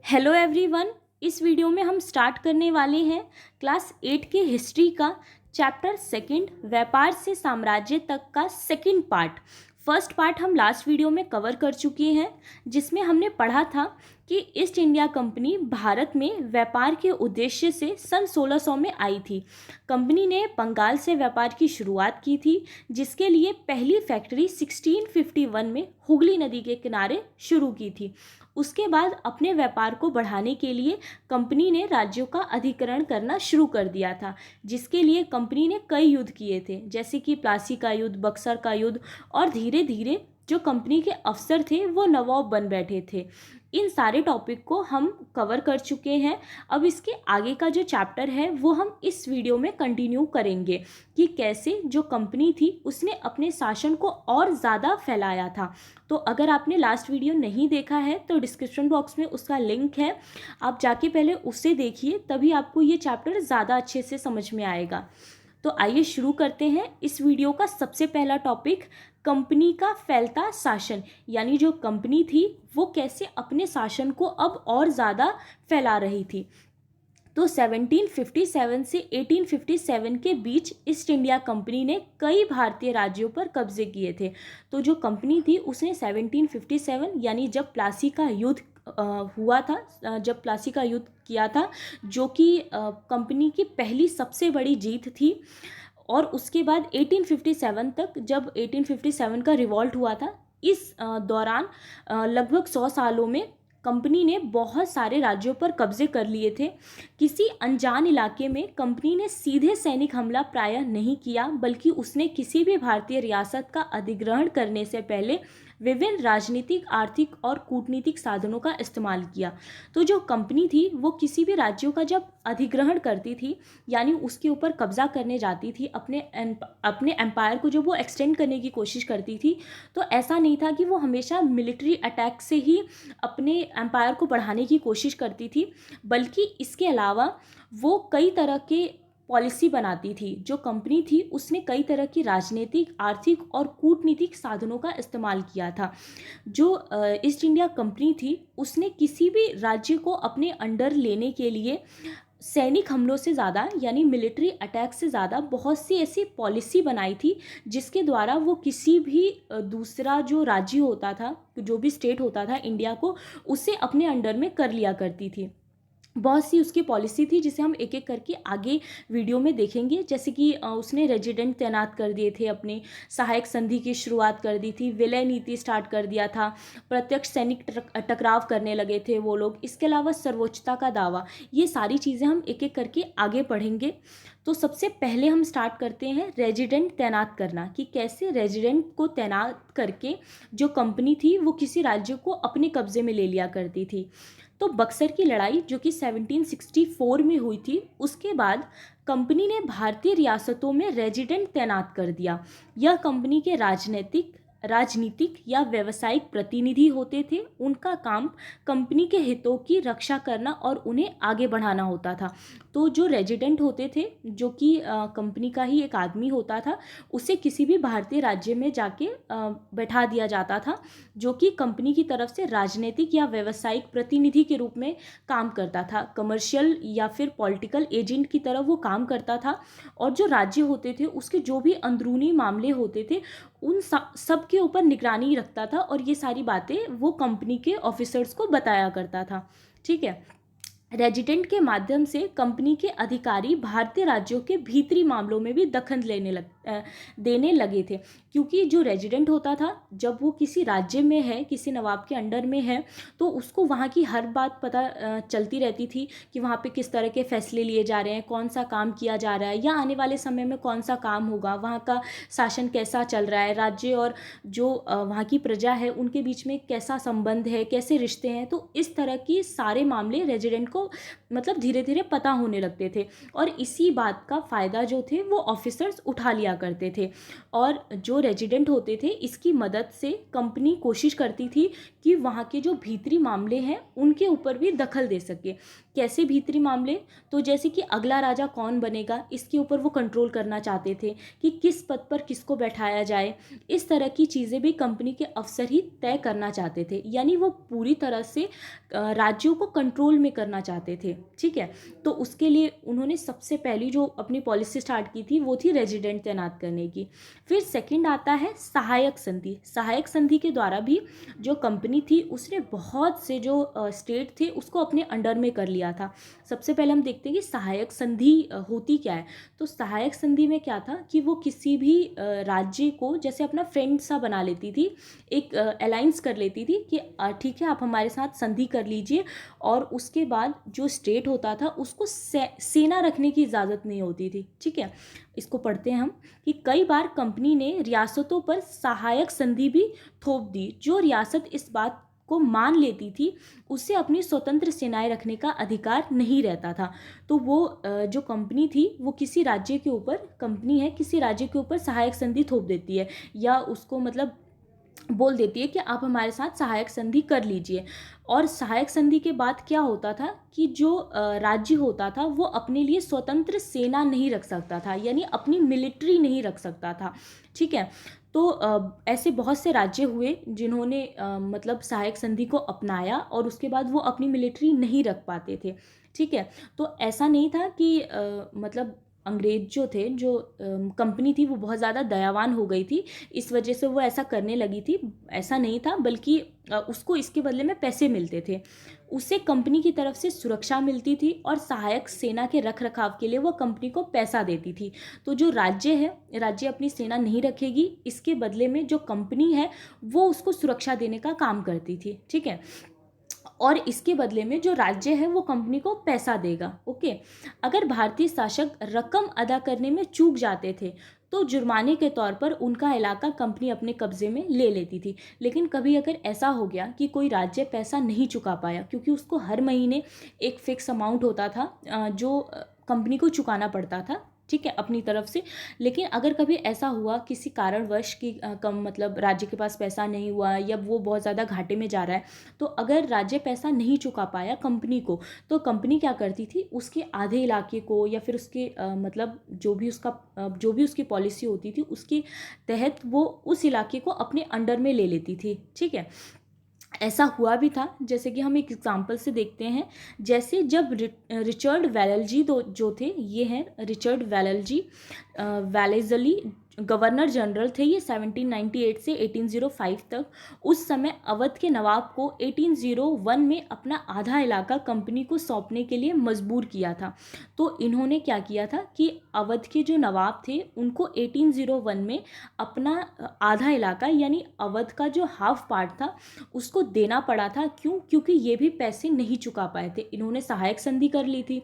Hello everyone. इस video में हम स्टार्ट करने वाले हैं क्लास 8 के हिस्ट्री का चैप्टर सेकंड व्यापार से साम्राज्य तक का सेकंड पार्ट। फर्स्ट पार्ट हम लास्ट वीडियो में कवर कर चुके हैं, जिसमें हमने पढ़ा था कि ईस्ट इंडिया कंपनी भारत में व्यापार के उद्देश्य से सन 1600 में आई थी। कंपनी ने बंगाल से व्यापार की शुरुआत की थी, जिसके लिए पहली फैक्ट्री 1651 में हुगली नदी के किनारे शुरू की थी। उसके बाद अपने व्यापार को बढ़ाने के लिए कंपनी ने राज्यों का अधिग्रहण करना शुरू कर दिया था, जिसके लिए कंपनी ने कई युद्ध किए थे, जैसे कि प्लासी का युद्ध, बक्सर का युद्ध, और धीरे धीरे जो कंपनी के अफसर थे वो नवाब बन बैठे थे। इन सारे टॉपिक को हम कवर कर चुके हैं। अब इसके आगे का जो चैप्टर है वो हम इस वीडियो में कंटिन्यू करेंगे कि कैसे जो कंपनी थी उसने अपने शासन को और ज़्यादा फैलाया था। तो अगर आपने लास्ट वीडियो नहीं देखा है तो डिस्क्रिप्शन बॉक्स में उसका लिंक है, आप जाके पहले उससे देखिए, तभी आपको ये चैप्टर ज़्यादा अच्छे से समझ में आएगा। तो आइए शुरू करते हैं इस वीडियो का सबसे पहला टॉपिक, कंपनी का फैलता शासन, यानी जो कंपनी थी वो कैसे अपने शासन को अब और ज़्यादा फैला रही थी। तो 1757 से 1857 के बीच ईस्ट इंडिया कंपनी ने कई भारतीय राज्यों पर कब्जे किए थे। तो जो कंपनी थी उसने 1757 यानी जब प्लासी का युद्ध हुआ था, जब प्लासी का युद्ध किया था, जो कि कंपनी की पहली सबसे बड़ी जीत थी। और उसके बाद 1857 तक, जब 1857 का रिवॉल्ट हुआ था, इस दौरान लगभग 100 सालों में कंपनी ने बहुत सारे राज्यों पर कब्जे कर लिए थे। किसी अनजान इलाके में कंपनी ने सीधे सैनिक हमला प्रायः नहीं किया, बल्कि उसने किसी भी भारतीय रियासत का अधिग्रहण करने से पहले विभिन्न राजनीतिक, आर्थिक और कूटनीतिक साधनों का इस्तेमाल किया। तो जो कंपनी थी वो किसी भी राज्यों का जब अधिग्रहण करती थी, यानी उसके ऊपर कब्जा करने जाती थी, अपने एम्पायर को जो वो एक्सटेंड करने की कोशिश करती थी, तो ऐसा नहीं था कि वो हमेशा मिलिट्री अटैक से ही अपने एम्पायर को बढ़ाने की कोशिश करती थी, बल्कि इसके अलावा वो कई तरह के पॉलिसी बनाती थी। जो कंपनी थी उसने कई तरह की राजनीतिक, आर्थिक और कूटनीतिक साधनों का इस्तेमाल किया था। जो ईस्ट इंडिया कंपनी थी उसने किसी भी राज्य को अपने अंडर लेने के लिए सैनिक हमलों से ज़्यादा, यानी मिलिट्री अटैक से ज़्यादा, बहुत सी ऐसी पॉलिसी बनाई थी जिसके द्वारा वो किसी भी दूसरा जो राज्य होता था, जो भी स्टेट होता था इंडिया को, उसे अपने अंडर में कर लिया करती थी। बहुत सी उसकी पॉलिसी थी जिसे हम एक एक करके आगे वीडियो में देखेंगे। जैसे कि उसने रेजिडेंट तैनात कर दिए थे, अपने सहायक संधि की शुरुआत कर दी थी, विलय नीति स्टार्ट कर दिया था, प्रत्यक्ष सैनिक टकराव करने लगे थे वो लोग। इसके अलावा सर्वोच्चता का दावा, ये सारी चीज़ें हम एक एक करके आगे पढ़ेंगे। तो सबसे पहले हम स्टार्ट करते हैं रेजिडेंट तैनात करना, कि कैसे रेजिडेंट को तैनात करके जो कंपनी थी वो किसी राज्य को अपने कब्जे में ले लिया करती थी। तो बक्सर की लड़ाई जो कि 1764 में हुई थी, उसके बाद कंपनी ने भारतीय रियासतों में रेजिडेंट तैनात कर दिया। यह कंपनी के राजनीतिक या व्यावसायिक प्रतिनिधि होते थे। उनका काम कंपनी के हितों की रक्षा करना और उन्हें आगे बढ़ाना होता था। तो जो रेजिडेंट होते थे, जो कि कंपनी का ही एक आदमी होता था, उसे किसी भी भारतीय राज्य में जाके बैठा दिया जाता था, जो कि कंपनी की तरफ से राजनीतिक या व्यावसायिक प्रतिनिधि के रूप में काम करता था, कमर्शियल या फिर पॉलिटिकल एजेंट की तरह वो काम करता था। और जो राज्य होते थे उसके जो भी अंदरूनी मामले होते थे उन सब के ऊपर निगरानी रखता था, और ये सारी बातें वो कंपनी के ऑफिसर्स को बताया करता था। ठीक है। रेजिडेंट के माध्यम से कंपनी के अधिकारी भारतीय राज्यों के भीतरी मामलों में भी दखल देने लगे थे। क्योंकि जो रेजिडेंट होता था, जब वो किसी राज्य में है, किसी नवाब के अंडर में है, तो उसको वहाँ की हर बात पता चलती रहती थी कि वहाँ पे किस तरह के फैसले लिए जा रहे हैं, कौन सा काम किया जा रहा है, या आने वाले समय में कौन सा काम होगा, वहाँ का शासन कैसा चल रहा है, राज्य और जो वहाँ की प्रजा है उनके बीच में कैसा संबंध है, कैसे रिश्ते हैं। तो इस तरह की सारे मामले रेजिडेंट को मतलब धीरे धीरे पता होने लगते थे और इसी बात का फ़ायदा जो थे वो ऑफिसर्स उठा लिया करते थे। और जो रेजिडेंट होते थे इसकी मदद से कंपनी कोशिश करती थी कि वहाँ के जो भीतरी मामले हैं उनके ऊपर भी दखल दे सके। कैसे भीतरी मामले? तो जैसे कि अगला राजा कौन बनेगा इसके ऊपर वो कंट्रोल करना चाहते थे कि किस पद पर किसको बैठाया जाए। इस तरह की चीज़ें भी कंपनी के अफसर ही तय करना चाहते थे, यानी वो पूरी तरह से राज्यों को कंट्रोल में करना चाहते थे। ठीक है, तो उसके लिए उन्होंने सबसे पहली जो अपनी पॉलिसी स्टार्ट की थी वो थी रेजिडेंट तैनात करने की। फिर सेकंड आता है सहायक संधि। सहायक संधि के द्वारा भी जो कंपनी थी उसने बहुत से जो स्टेट थे उसको अपने अंडर में कर लिया था। सबसे पहले हम देखते हैं कि सहायक संधि होती क्या है। तो सहायक संधि में क्या था कि वो किसी भी राज्य को जैसे अपना फ्रेंड सा बना लेती थी, एक अलायंस कर लेती थी कि ठीक है आप हमारे साथ संधि कर लीजिए, और उसके बाद जो स्टेट होता था उसको सेना रखने की इजाज़त नहीं होती थी। ठीक है, इसको पढ़ते हैं हम कि कई बार कंपनी ने रियासतों पर सहायक संधि भी थोप दी। जो रियासत इस बात को मान लेती थी उसे अपनी स्वतंत्र सेनाएं रखने का अधिकार नहीं रहता था। तो वो जो कंपनी थी वो किसी राज्य के ऊपर, कंपनी है किसी राज्य के ऊपर सहायक संधि थोप देती है या उसको मतलब बोल देती है कि आप हमारे साथ सहायक संधि कर लीजिए। और सहायक संधि के बाद क्या होता था कि जो राज्य होता था वो अपने लिए स्वतंत्र सेना नहीं रख सकता था, यानी अपनी मिलिट्री नहीं रख सकता था। ठीक है, तो ऐसे बहुत से राज्य हुए जिन्होंने मतलब सहायक संधि को अपनाया और उसके बाद वो अपनी मिलिट्री नहीं रख पाते थे। ठीक है, तो ऐसा नहीं था कि मतलब अंग्रेज जो थे, जो कंपनी थी वो बहुत ज़्यादा दयावान हो गई थी इस वजह से वो ऐसा करने लगी थी। ऐसा नहीं था, बल्कि उसको इसके बदले में पैसे मिलते थे, उसे कंपनी की तरफ से सुरक्षा मिलती थी और सहायक सेना के रख रखाव के लिए वो कंपनी को पैसा देती थी। तो जो राज्य है, राज्य अपनी सेना नहीं रखेगी, इसके बदले में जो कंपनी है वो उसको सुरक्षा देने का काम करती थी। ठीक है, और इसके बदले में जो राज्य है वो कंपनी को पैसा देगा। ओके, अगर भारतीय शासक रकम अदा करने में चूक जाते थे तो जुर्माने के तौर पर उनका इलाका कंपनी अपने कब्जे में ले लेती थी। लेकिन कभी अगर ऐसा हो गया कि कोई राज्य पैसा नहीं चुका पाया, क्योंकि उसको हर महीने एक फिक्स अमाउंट होता था जो कंपनी को चुकाना पड़ता था, ठीक है, अपनी तरफ से। लेकिन अगर कभी ऐसा हुआ किसी कारणवश कि कम मतलब राज्य के पास पैसा नहीं हुआ या वो बहुत ज़्यादा घाटे में जा रहा है, तो अगर राज्य पैसा नहीं चुका पाया कंपनी को, तो कंपनी क्या करती थी, उसके आधे इलाके को या फिर उसके मतलब जो भी उसकी पॉलिसी होती थी उसके तहत वो उस इलाके को अपने अंडर में ले लेती थी। ठीक है, ऐसा हुआ भी था, जैसे कि हम एक एग्जांपल से देखते हैं। जैसे जब रिचर्ड वेलेस्ली जो थे, ये हैं Richard Wellesley, Wellesley governor general थे ये 1798 से 1805 तक। उस समय अवध के नवाब को 1801 में अपना आधा इलाका कंपनी को सौंपने के लिए मजबूर किया था। तो इन्होंने क्या किया था कि अवध के जो नवाब थे उनको 1801 में अपना आधा इलाका यानी अवध का जो हाफ पार्ट था उसको देना पड़ा था। क्यों? क्योंकि ये भी पैसे नहीं चुका पाए थे। इन्होंने सहायक संधि कर ली थी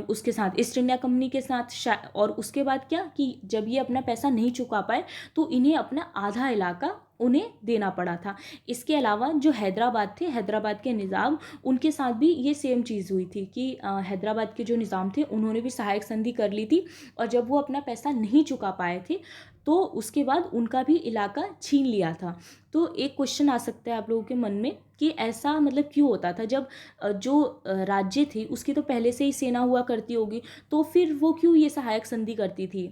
उसके साथ, ईस्ट इंडिया कंपनी के साथ, और उसके बाद क्या कि जब ये अपना पैसा नहीं चुका पाए तो इन्हें अपना आधा इलाका उन्हें देना पड़ा था। इसके अलावा जो हैदराबाद थे, हैदराबाद के निज़ाम, उनके साथ भी ये सेम चीज़ हुई थी कि हैदराबाद के जो निज़ाम थे उन्होंने भी सहायक संधि कर ली थी, और जब वो अपना पैसा नहीं चुका पाए थे तो उसके बाद उनका भी इलाका छीन लिया था। तो एक क्वेश्चन आ सकता है आप लोगों के मन में कि ऐसा मतलब क्यों होता था, जब जो राज्य थी उसकी तो पहले से ही सेना हुआ करती होगी, तो फिर वो क्यों ये सहायक संधि करती थी?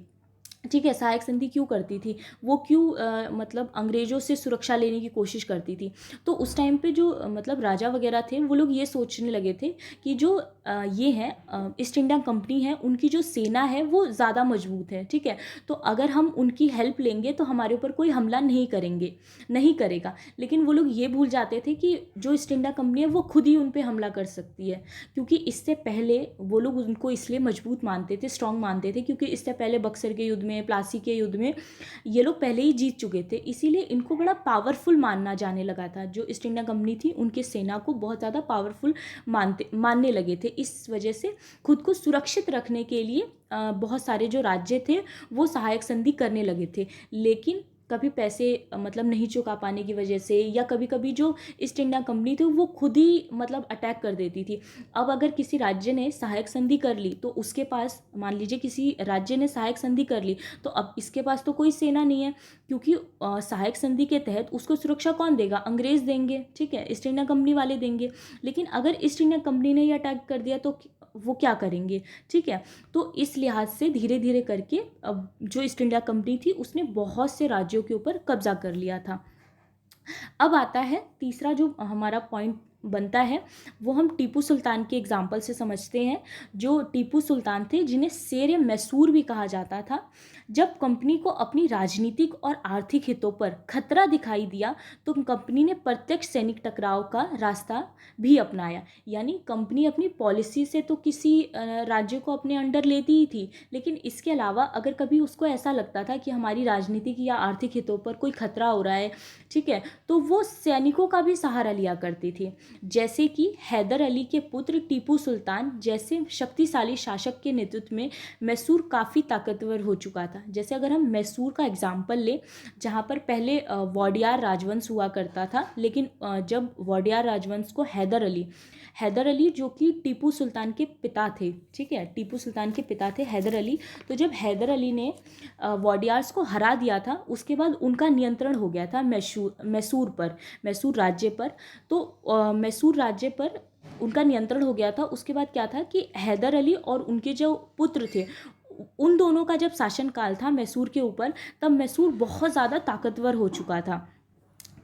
ठीक है, सहायक संधि क्यों करती थी वो? क्यों मतलब अंग्रेज़ों से सुरक्षा लेने की कोशिश करती थी? तो उस टाइम पे जो मतलब राजा वगैरह थे वो लोग ये सोचने लगे थे कि जो ये है ईस्ट इंडिया कंपनी है, उनकी जो सेना है वो ज़्यादा मजबूत है। ठीक है, तो अगर हम उनकी हेल्प लेंगे तो हमारे ऊपर कोई हमला नहीं करेगा। लेकिन वो लोग ये भूल जाते थे कि जो ईस्ट इंडिया कंपनी है वो खुद ही उन पर हमला कर सकती है, क्योंकि इससे पहले वो लोग उनको इसलिए मजबूत मानते थे, स्ट्रॉन्ग मानते थे, क्योंकि इससे पहले बक्सर के युद्ध में, प्लासी के युद्ध में ये लोग पहले ही जीत चुके थे। इसीलिए इनको बड़ा पावरफुल मानना जाने लगा था। जो ईस्ट इंडिया कंपनी थी उनकी सेना को बहुत ज़्यादा पावरफुल मानने लगे थे। इस वजह से खुद को सुरक्षित रखने के लिए बहुत सारे जो राज्य थे वो सहायक संधि करने लगे थे। लेकिन कभी पैसे मतलब नहीं चुका पाने की वजह से, या कभी कभी जो ईस्ट इंडिया कंपनी थी वो खुद ही मतलब अटैक कर देती थी। अब अगर किसी राज्य ने सहायक संधि कर ली तो उसके पास, मान लीजिए किसी राज्य ने सहायक संधि कर ली, तो अब इसके पास तो कोई सेना नहीं है, क्योंकि सहायक संधि के तहत उसको सुरक्षा कौन देगा? अंग्रेज देंगे, ठीक है, ईस्ट इंडिया कंपनी वाले देंगे। लेकिन अगर ईस्ट इंडिया कंपनी ने ही अटैक कर दिया तो वो क्या करेंगे? ठीक है, तो इस लिहाज से धीरे धीरे करके अब जो ईस्ट इंडिया कंपनी थी उसने बहुत से राज्यों के ऊपर कब्जा कर लिया था। अब आता है तीसरा जो हमारा पॉइंट बनता है, वो हम टीपू सुल्तान के एग्जाम्पल से समझते हैं। जो टीपू सुल्तान थे जिन्हें शेर मैसूर भी कहा जाता था, जब कंपनी को अपनी राजनीतिक और आर्थिक हितों पर खतरा दिखाई दिया तो कंपनी ने प्रत्यक्ष सैनिक टकराव का रास्ता भी अपनाया। यानी कंपनी अपनी पॉलिसी से तो किसी राज्य को अपने अंडर लेती ही थी, लेकिन इसके अलावा अगर कभी उसको ऐसा लगता था कि हमारी राजनीतिक या आर्थिक हितों पर कोई खतरा हो रहा है, ठीक है, तो वो सैनिकों का भी सहारा लिया करती थी। जैसे कि हैदर अली के पुत्र टीपू सुल्तान जैसे शक्तिशाली शासक के नेतृत्व में मैसूर काफ़ी ताकतवर हो चुका था। जैसे अगर हम मैसूर का एग्जाम्पल लें, जहाँ पर पहले वोडियार राजवंश हुआ करता था, लेकिन जब वोडियार राजवंश को हैदर अली जो कि टीपू सुल्तान के पिता थे, ठीक है, टीपू सुल्तान के पिता थे हैदर अली, तो जब हैदर अली ने वोडियार्स को हरा दिया था, उसके बाद उनका नियंत्रण हो गया था मैसूर राज्य पर। तो मैसूर राज्य पर उनका नियंत्रण हो गया था। उसके बाद क्या था कि हैदर अली और उनके जो पुत्र थे, उन दोनों का जब शासनकाल था मैसूर के ऊपर, तब मैसूर बहुत ज़्यादा ताकतवर हो चुका था।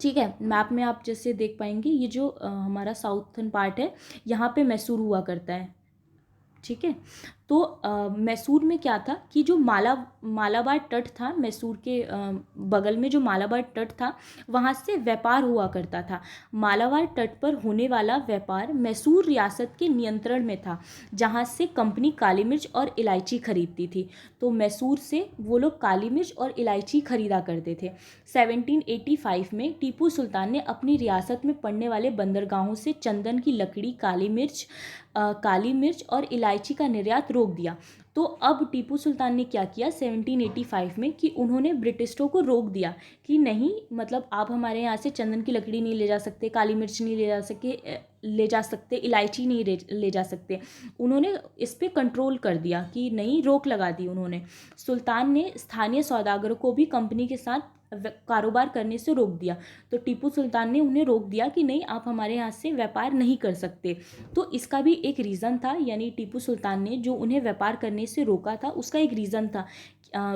ठीक है, मैप में आप जैसे देख पाएंगे, ये जो हमारा साउथर्न पार्ट है, यहाँ पे मैसूर हुआ करता है, ठीक है। तो मैसूर में क्या था कि जो मालाबार तट था, मैसूर के बगल में जो मालाबार तट था, वहाँ से व्यापार हुआ करता था। मालाबार तट पर होने वाला व्यापार मैसूर रियासत के नियंत्रण में था, जहाँ से कंपनी काली मिर्च और इलायची खरीदती थी। तो मैसूर से वो लोग काली मिर्च और इलायची खरीदा करते थे। 1785 में टीपू सुल्तान ने अपनी रियासत में पड़ने वाले बंदरगाहों से चंदन की लकड़ी, काली मिर्च और इलायची का निर्यात रोक दिया। तो अब टीपू सुल्तान ने क्या किया 1785 में कि उन्होंने ब्रिटिशों को रोक दिया कि नहीं, मतलब आप हमारे यहाँ से चंदन की लकड़ी नहीं ले जा सकते, काली मिर्च नहीं ले जा सकते, इलायची नहीं ले जा सकते। उन्होंने इस पर कंट्रोल कर दिया कि नहीं, रोक लगा दी उन्होंने। सुल्तान ने स्थानीय सौदागरों को भी कंपनी के साथ कारोबार करने से रोक दिया। तो टीपू सुल्तान ने उन्हें रोक दिया कि नहीं, आप हमारे यहाँ से व्यापार नहीं कर सकते। तो इसका भी एक रीज़न था, यानी टीपू सुल्तान ने जो उन्हें व्यापार करने से रोका था उसका एक रीज़न था।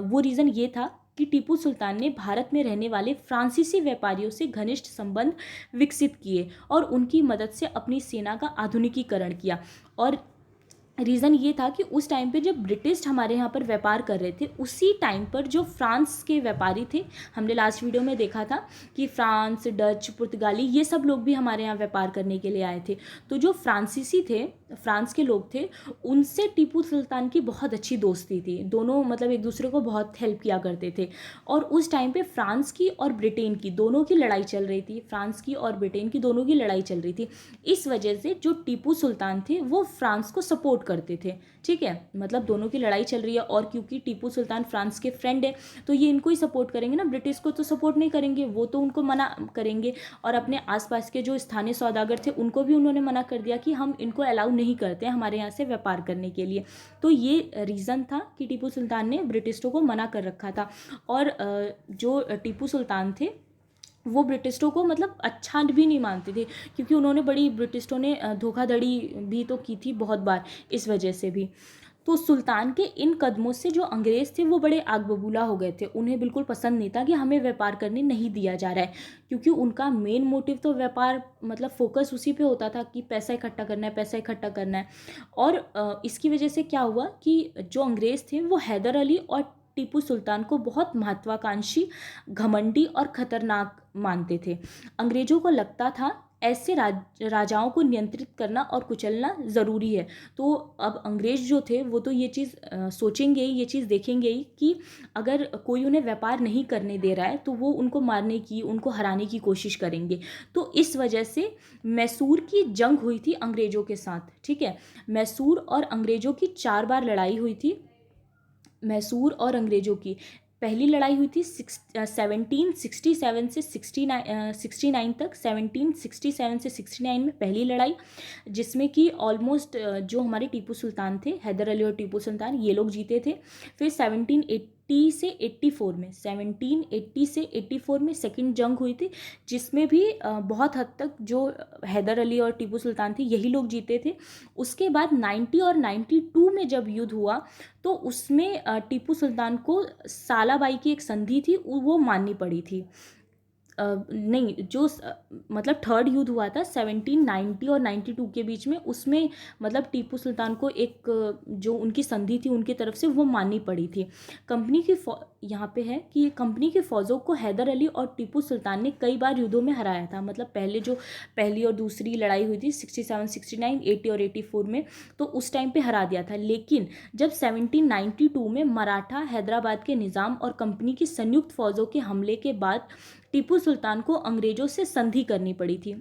वो रीज़न ये था कि टीपू सुल्तान ने भारत में रहने वाले फ्रांसीसी व्यापारियों से घनिष्ठ संबंध विकसित किए और उनकी मदद से अपनी सेना का आधुनिकीकरण किया। और रीज़न ये था कि उस टाइम पे जब ब्रिटिश हमारे यहाँ पर व्यापार कर रहे थे, उसी टाइम पर जो फ्रांस के व्यापारी थे, हमने लास्ट वीडियो में देखा था कि फ्रांस, डच, पुर्तगाली, ये सब लोग भी हमारे यहाँ व्यापार करने के लिए आए थे। तो जो फ्रांसीसी थे, फ्रांस के लोग थे, उनसे टीपू सुल्तान की बहुत अच्छी दोस्ती थी। दोनों मतलब एक दूसरे को बहुत हेल्प किया करते थे। और उस टाइम पे फ्रांस की और ब्रिटेन की दोनों की लड़ाई चल रही थी, फ्रांस की और ब्रिटेन की दोनों की लड़ाई चल रही थी। इस वजह से जो टीपू सुल्तान थे वो फ्रांस को सपोर्ट करते थे, ठीक है, मतलब दोनों की लड़ाई चल रही है और क्योंकि टीपू सुल्तान फ्रांस के फ्रेंड है तो ये इनको ही सपोर्ट करेंगे ना, ब्रिटिश को तो सपोर्ट नहीं करेंगे, वो तो उनको मना करेंगे। और अपने आसपास के जो स्थानीय सौदागर थे उनको भी उन्होंने मना कर दिया कि हम इनको अलाउ नहीं करते हैं हमारे यहाँ से व्यापार करने के लिए। तो ये रीज़न था कि टीपू सुल्तान ने ब्रिटिशों को मना कर रखा था। और जो टीपू सुल्तान थे वो ब्रिटिशों को मतलब अच्छा भी नहीं मानते थे, क्योंकि उन्होंने बड़ी ब्रिटिशों ने धोखाधड़ी भी तो की थी बहुत बार, इस वजह से भी। तो सुल्तान के इन कदमों से जो अंग्रेज़ थे वो बड़े आग बबूला हो गए थे। उन्हें बिल्कुल पसंद नहीं था कि हमें व्यापार करने नहीं दिया जा रहा है, क्योंकि उनका मेन मोटिव तो व्यापार मतलब फोकस उसी पे होता था कि पैसा इकट्ठा करना है, पैसा इकट्ठा करना है। और इसकी वजह से क्या हुआ कि जो अंग्रेज़ थे वो हैदर अली और टीपू सुल्तान को बहुत महत्वाकांक्षी, घमंडी और खतरनाक मानते थे। अंग्रेजों को लगता था ऐसे राजाओं को नियंत्रित करना और कुचलना ज़रूरी है। तो अब अंग्रेज जो थे वो तो ये चीज़ सोचेंगे ही, ये चीज़ देखेंगे ही कि अगर कोई उन्हें व्यापार नहीं करने दे रहा है तो वो उनको मारने की, उनको हराने की कोशिश करेंगे। तो इस वजह से मैसूर की जंग हुई थी अंग्रेज़ों के साथ, ठीक है। मैसूर और अंग्रेज़ों की 4 बार लड़ाई हुई थी, मैसूर और अंग्रेज़ों की। पहली लड़ाई हुई थी 1767 से 69 तक, 1767 से 69 में पहली लड़ाई, जिसमें कि ऑलमोस्ट जो हमारे टीपू सुल्तान थे, हैदर अली और टीपू सुल्तान, ये लोग जीते थे। फिर 1780 से 84 में, 1780 से 84 में सेकंड जंग हुई थी, जिसमें भी बहुत हद तक जो हैदर अली और टीपू सुल्तान थे यही लोग जीते थे। उसके बाद 90 और 92 में जब युद्ध हुआ तो उसमें टीपू सुल्तान को सालाबाई की एक संधि थी वो माननी पड़ी थी। नहीं, जो मतलब थर्ड युद्ध हुआ था 1790 और 92 के बीच में, उसमें मतलब टीपू सुल्तान को एक जो उनकी संधि थी उनकी तरफ से वो माननी पड़ी थी। कंपनी की यहाँ पे है कि कंपनी की फ़ौजों को हैदर अली और टीपू सुल्तान ने कई बार युद्धों में हराया था। मतलब पहले जो पहली और दूसरी लड़ाई हुई थी 67, 69, 80 और 84 में, तो उस टाइम पे हरा दिया था। लेकिन जब 1792 में मराठा हैदराबाद के निज़ाम और कंपनी की संयुक्त फ़ौजों के हमले के बाद टीपू सुल्तान को अंग्रेज़ों से संधि करनी पड़ी थी।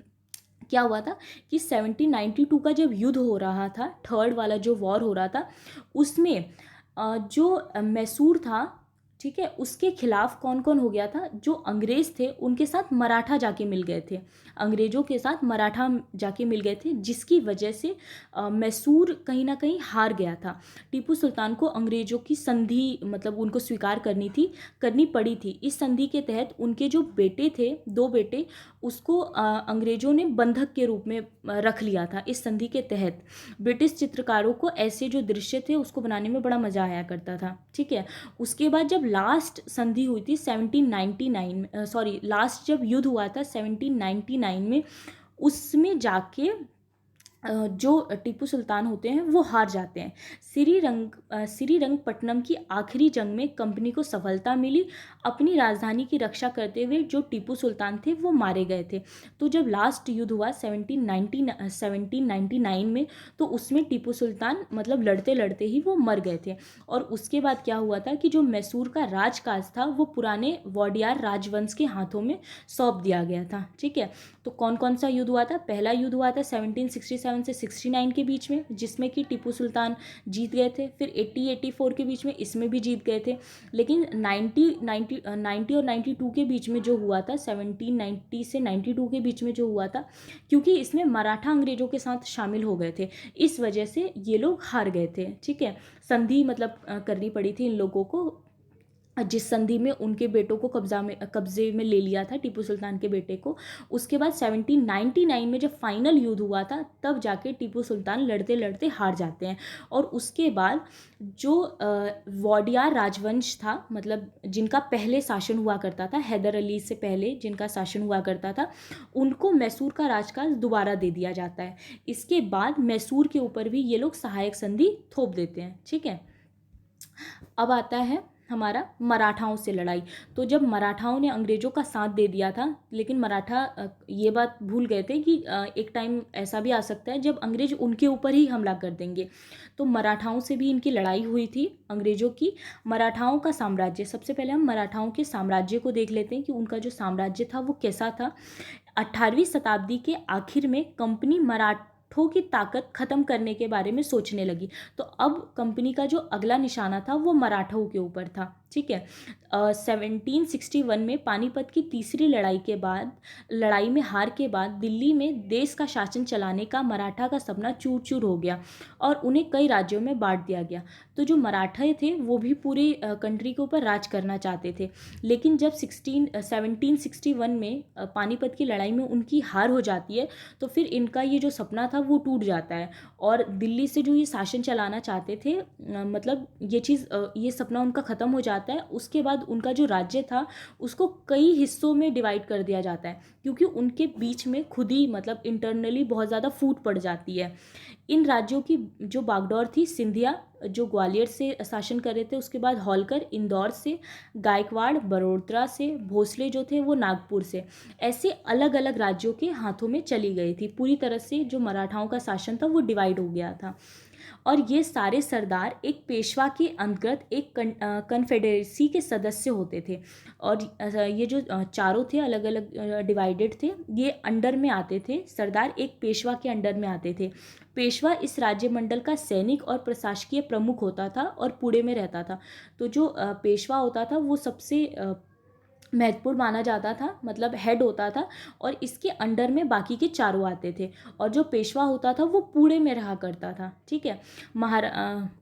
क्या हुआ था कि 1792 का जब युद्ध हो रहा था, थर्ड वाला जो वॉर हो रहा था, उसमें जो मैसूर था, ठीक है, उसके खिलाफ कौन कौन हो गया था, जो अंग्रेज़ थे उनके साथ मराठा जाके मिल गए थे, अंग्रेज़ों के साथ मराठा जाके मिल गए थे, जिसकी वजह से मैसूर कहीं ना कहीं हार गया था। टीपू सुल्तान को अंग्रेज़ों की संधि मतलब उनको स्वीकार करनी पड़ी थी। इस संधि के तहत उनके जो बेटे थे, 2 बेटे, उसको अंग्रेज़ों ने बंधक के रूप में रख लिया था। इस संधि के तहत ब्रिटिश चित्रकारों को ऐसे जो दृश्य थे उसको बनाने में बड़ा मज़ा आया करता था, ठीक है। उसके बाद जब लास्ट संधि हुई थी 1799 में, सॉरी लास्ट जब युद्ध हुआ था 1799 में, उसमें जाके जो टीपू सुल्तान होते हैं वो हार जाते हैं। श्रीरंगपट्टनम की आखिरी जंग में कंपनी को सफलता मिली। अपनी राजधानी की रक्षा करते हुए जो टीपू सुल्तान थे वो मारे गए थे। तो जब लास्ट युद्ध हुआ 1799 में, तो उसमें टीपू सुल्तान मतलब लड़ते लड़ते ही वो मर गए थे। और उसके बाद क्या हुआ था कि जो मैसूर का राजकाज था वो पुराने वोडियार राजवंश के हाथों में सौंप दिया गया था, ठीक है। तो कौन कौन सा युद्ध हुआ था? पहला युद्ध हुआ था 1767 से 69 के बीच में, जिसमें कि टीपू सुल्तान जीत गए थे। फिर 80-84 के बीच में इसमें भी जीत गए थे। लेकिन 90 और 92 के बीच में जो हुआ था, 1790 से 92 के बीच में जो हुआ था, क्योंकि इसमें मराठा अंग्रेजों के साथ शामिल हो गए थे, इस वजह से ये लोग हार गए थे, ठीक है। संधि मतलब करनी पड़ी थी इन लोगों को, जिस संधि में उनके बेटों को कब्जे में ले लिया था, टीपू सुल्तान के बेटे को। उसके बाद 1799 में जब फाइनल युद्ध हुआ था, तब जाके टीपू सुल्तान लड़ते लड़ते हार जाते हैं। और उसके बाद जो वोडियार राजवंश था, मतलब जिनका पहले शासन हुआ करता था, हैदर अली से पहले जिनका शासन हुआ करता था, उनको मैसूर का राजकाज दोबारा दे दिया जाता है। इसके बाद मैसूर के ऊपर भी ये लोग सहायक संधि थोप देते हैं, ठीक है। अब आता है हमारा मराठाओं से लड़ाई। तो जब मराठाओं ने अंग्रेज़ों का साथ दे दिया था, लेकिन मराठा ये बात भूल गए थे कि एक टाइम ऐसा भी आ सकता है जब अंग्रेज़ उनके ऊपर ही हमला कर देंगे। तो मराठाओं से भी इनकी लड़ाई हुई थी अंग्रेज़ों की। मराठाओं का साम्राज्य, सबसे पहले हम मराठाओं के साम्राज्य को देख लेते हैं कि उनका जो साम्राज्य था वो कैसा था। 18वीं शताब्दी के आखिर में कंपनी मराठों की ताकत ख़त्म करने के बारे में सोचने लगी। तो अब कंपनी का जो अगला निशाना था वो मराठों के ऊपर था, ठीक है। 1761 में पानीपत की तीसरी लड़ाई में हार के बाद दिल्ली में देश का शासन चलाने का मराठा का सपना चूर चूर हो गया और उन्हें कई राज्यों में बांट दिया गया। तो जो मराठा थे वो भी पूरी कंट्री के ऊपर राज करना चाहते थे। लेकिन जब 1761 में पानीपत की लड़ाई में उनकी हार हो जाती है, तो फिर इनका ये जो सपना था वो टूट जाता है और दिल्ली से जो ये शासन चलाना चाहते थे, मतलब ये सपना उनका ख़त्म हो जाता है। उसके बाद उनका जो राज्य था उसको कई हिस्सों में डिवाइड कर दिया जाता है, क्योंकि उनके बीच में खुद ही मतलब इंटरनली बहुत ज़्यादा फूट पड़ जाती है। इन राज्यों की जो बागडोर थी, सिंधिया जो ग्वालियर से शासन कर रहे थे, उसके बाद होलकर इंदौर से, गायकवाड़ बड़ोदरा से, भोसले जो थे वो नागपुर से, ऐसे अलग अलग राज्यों के हाथों में चली गई थी। पूरी तरह से जो मराठाओं का शासन था वो डिवाइड हो गया था। और ये सारे सरदार एक पेशवा के अंतर्गत एक कन्फेडरेसी के सदस्य होते थे। और ये जो चारों थे अलग अलग डिवाइडेड थे, ये अंडर में आते थे। सरदार एक पेशवा के अंडर में आते थे। पेशवा इस राज्य मंडल का सैनिक और प्रशासकीय प्रमुख होता था और पुणे में रहता था। तो जो पेशवा होता था वो सबसे महत्वपूर्ण माना जाता था, मतलब हेड होता था, और इसके अंडर में बाकी के चारों आते थे। और जो पेशवा होता था वो पुणे में रहा करता था। ठीक है।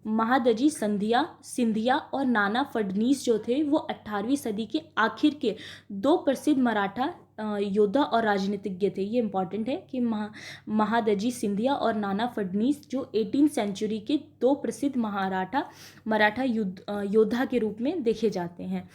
महादजी सिंधिया और नाना फडनीस जो थे वो 18वीं सदी के आखिर के दो प्रसिद्ध मराठा योद्धा और राजनीतिज्ञ थे। ये इंपॉर्टेंट है कि महादजी सिंधिया और नाना फडनीस जो 18th सेंचुरी के दो प्रसिद्ध मराठा योद्धा के रूप में देखे जाते हैं।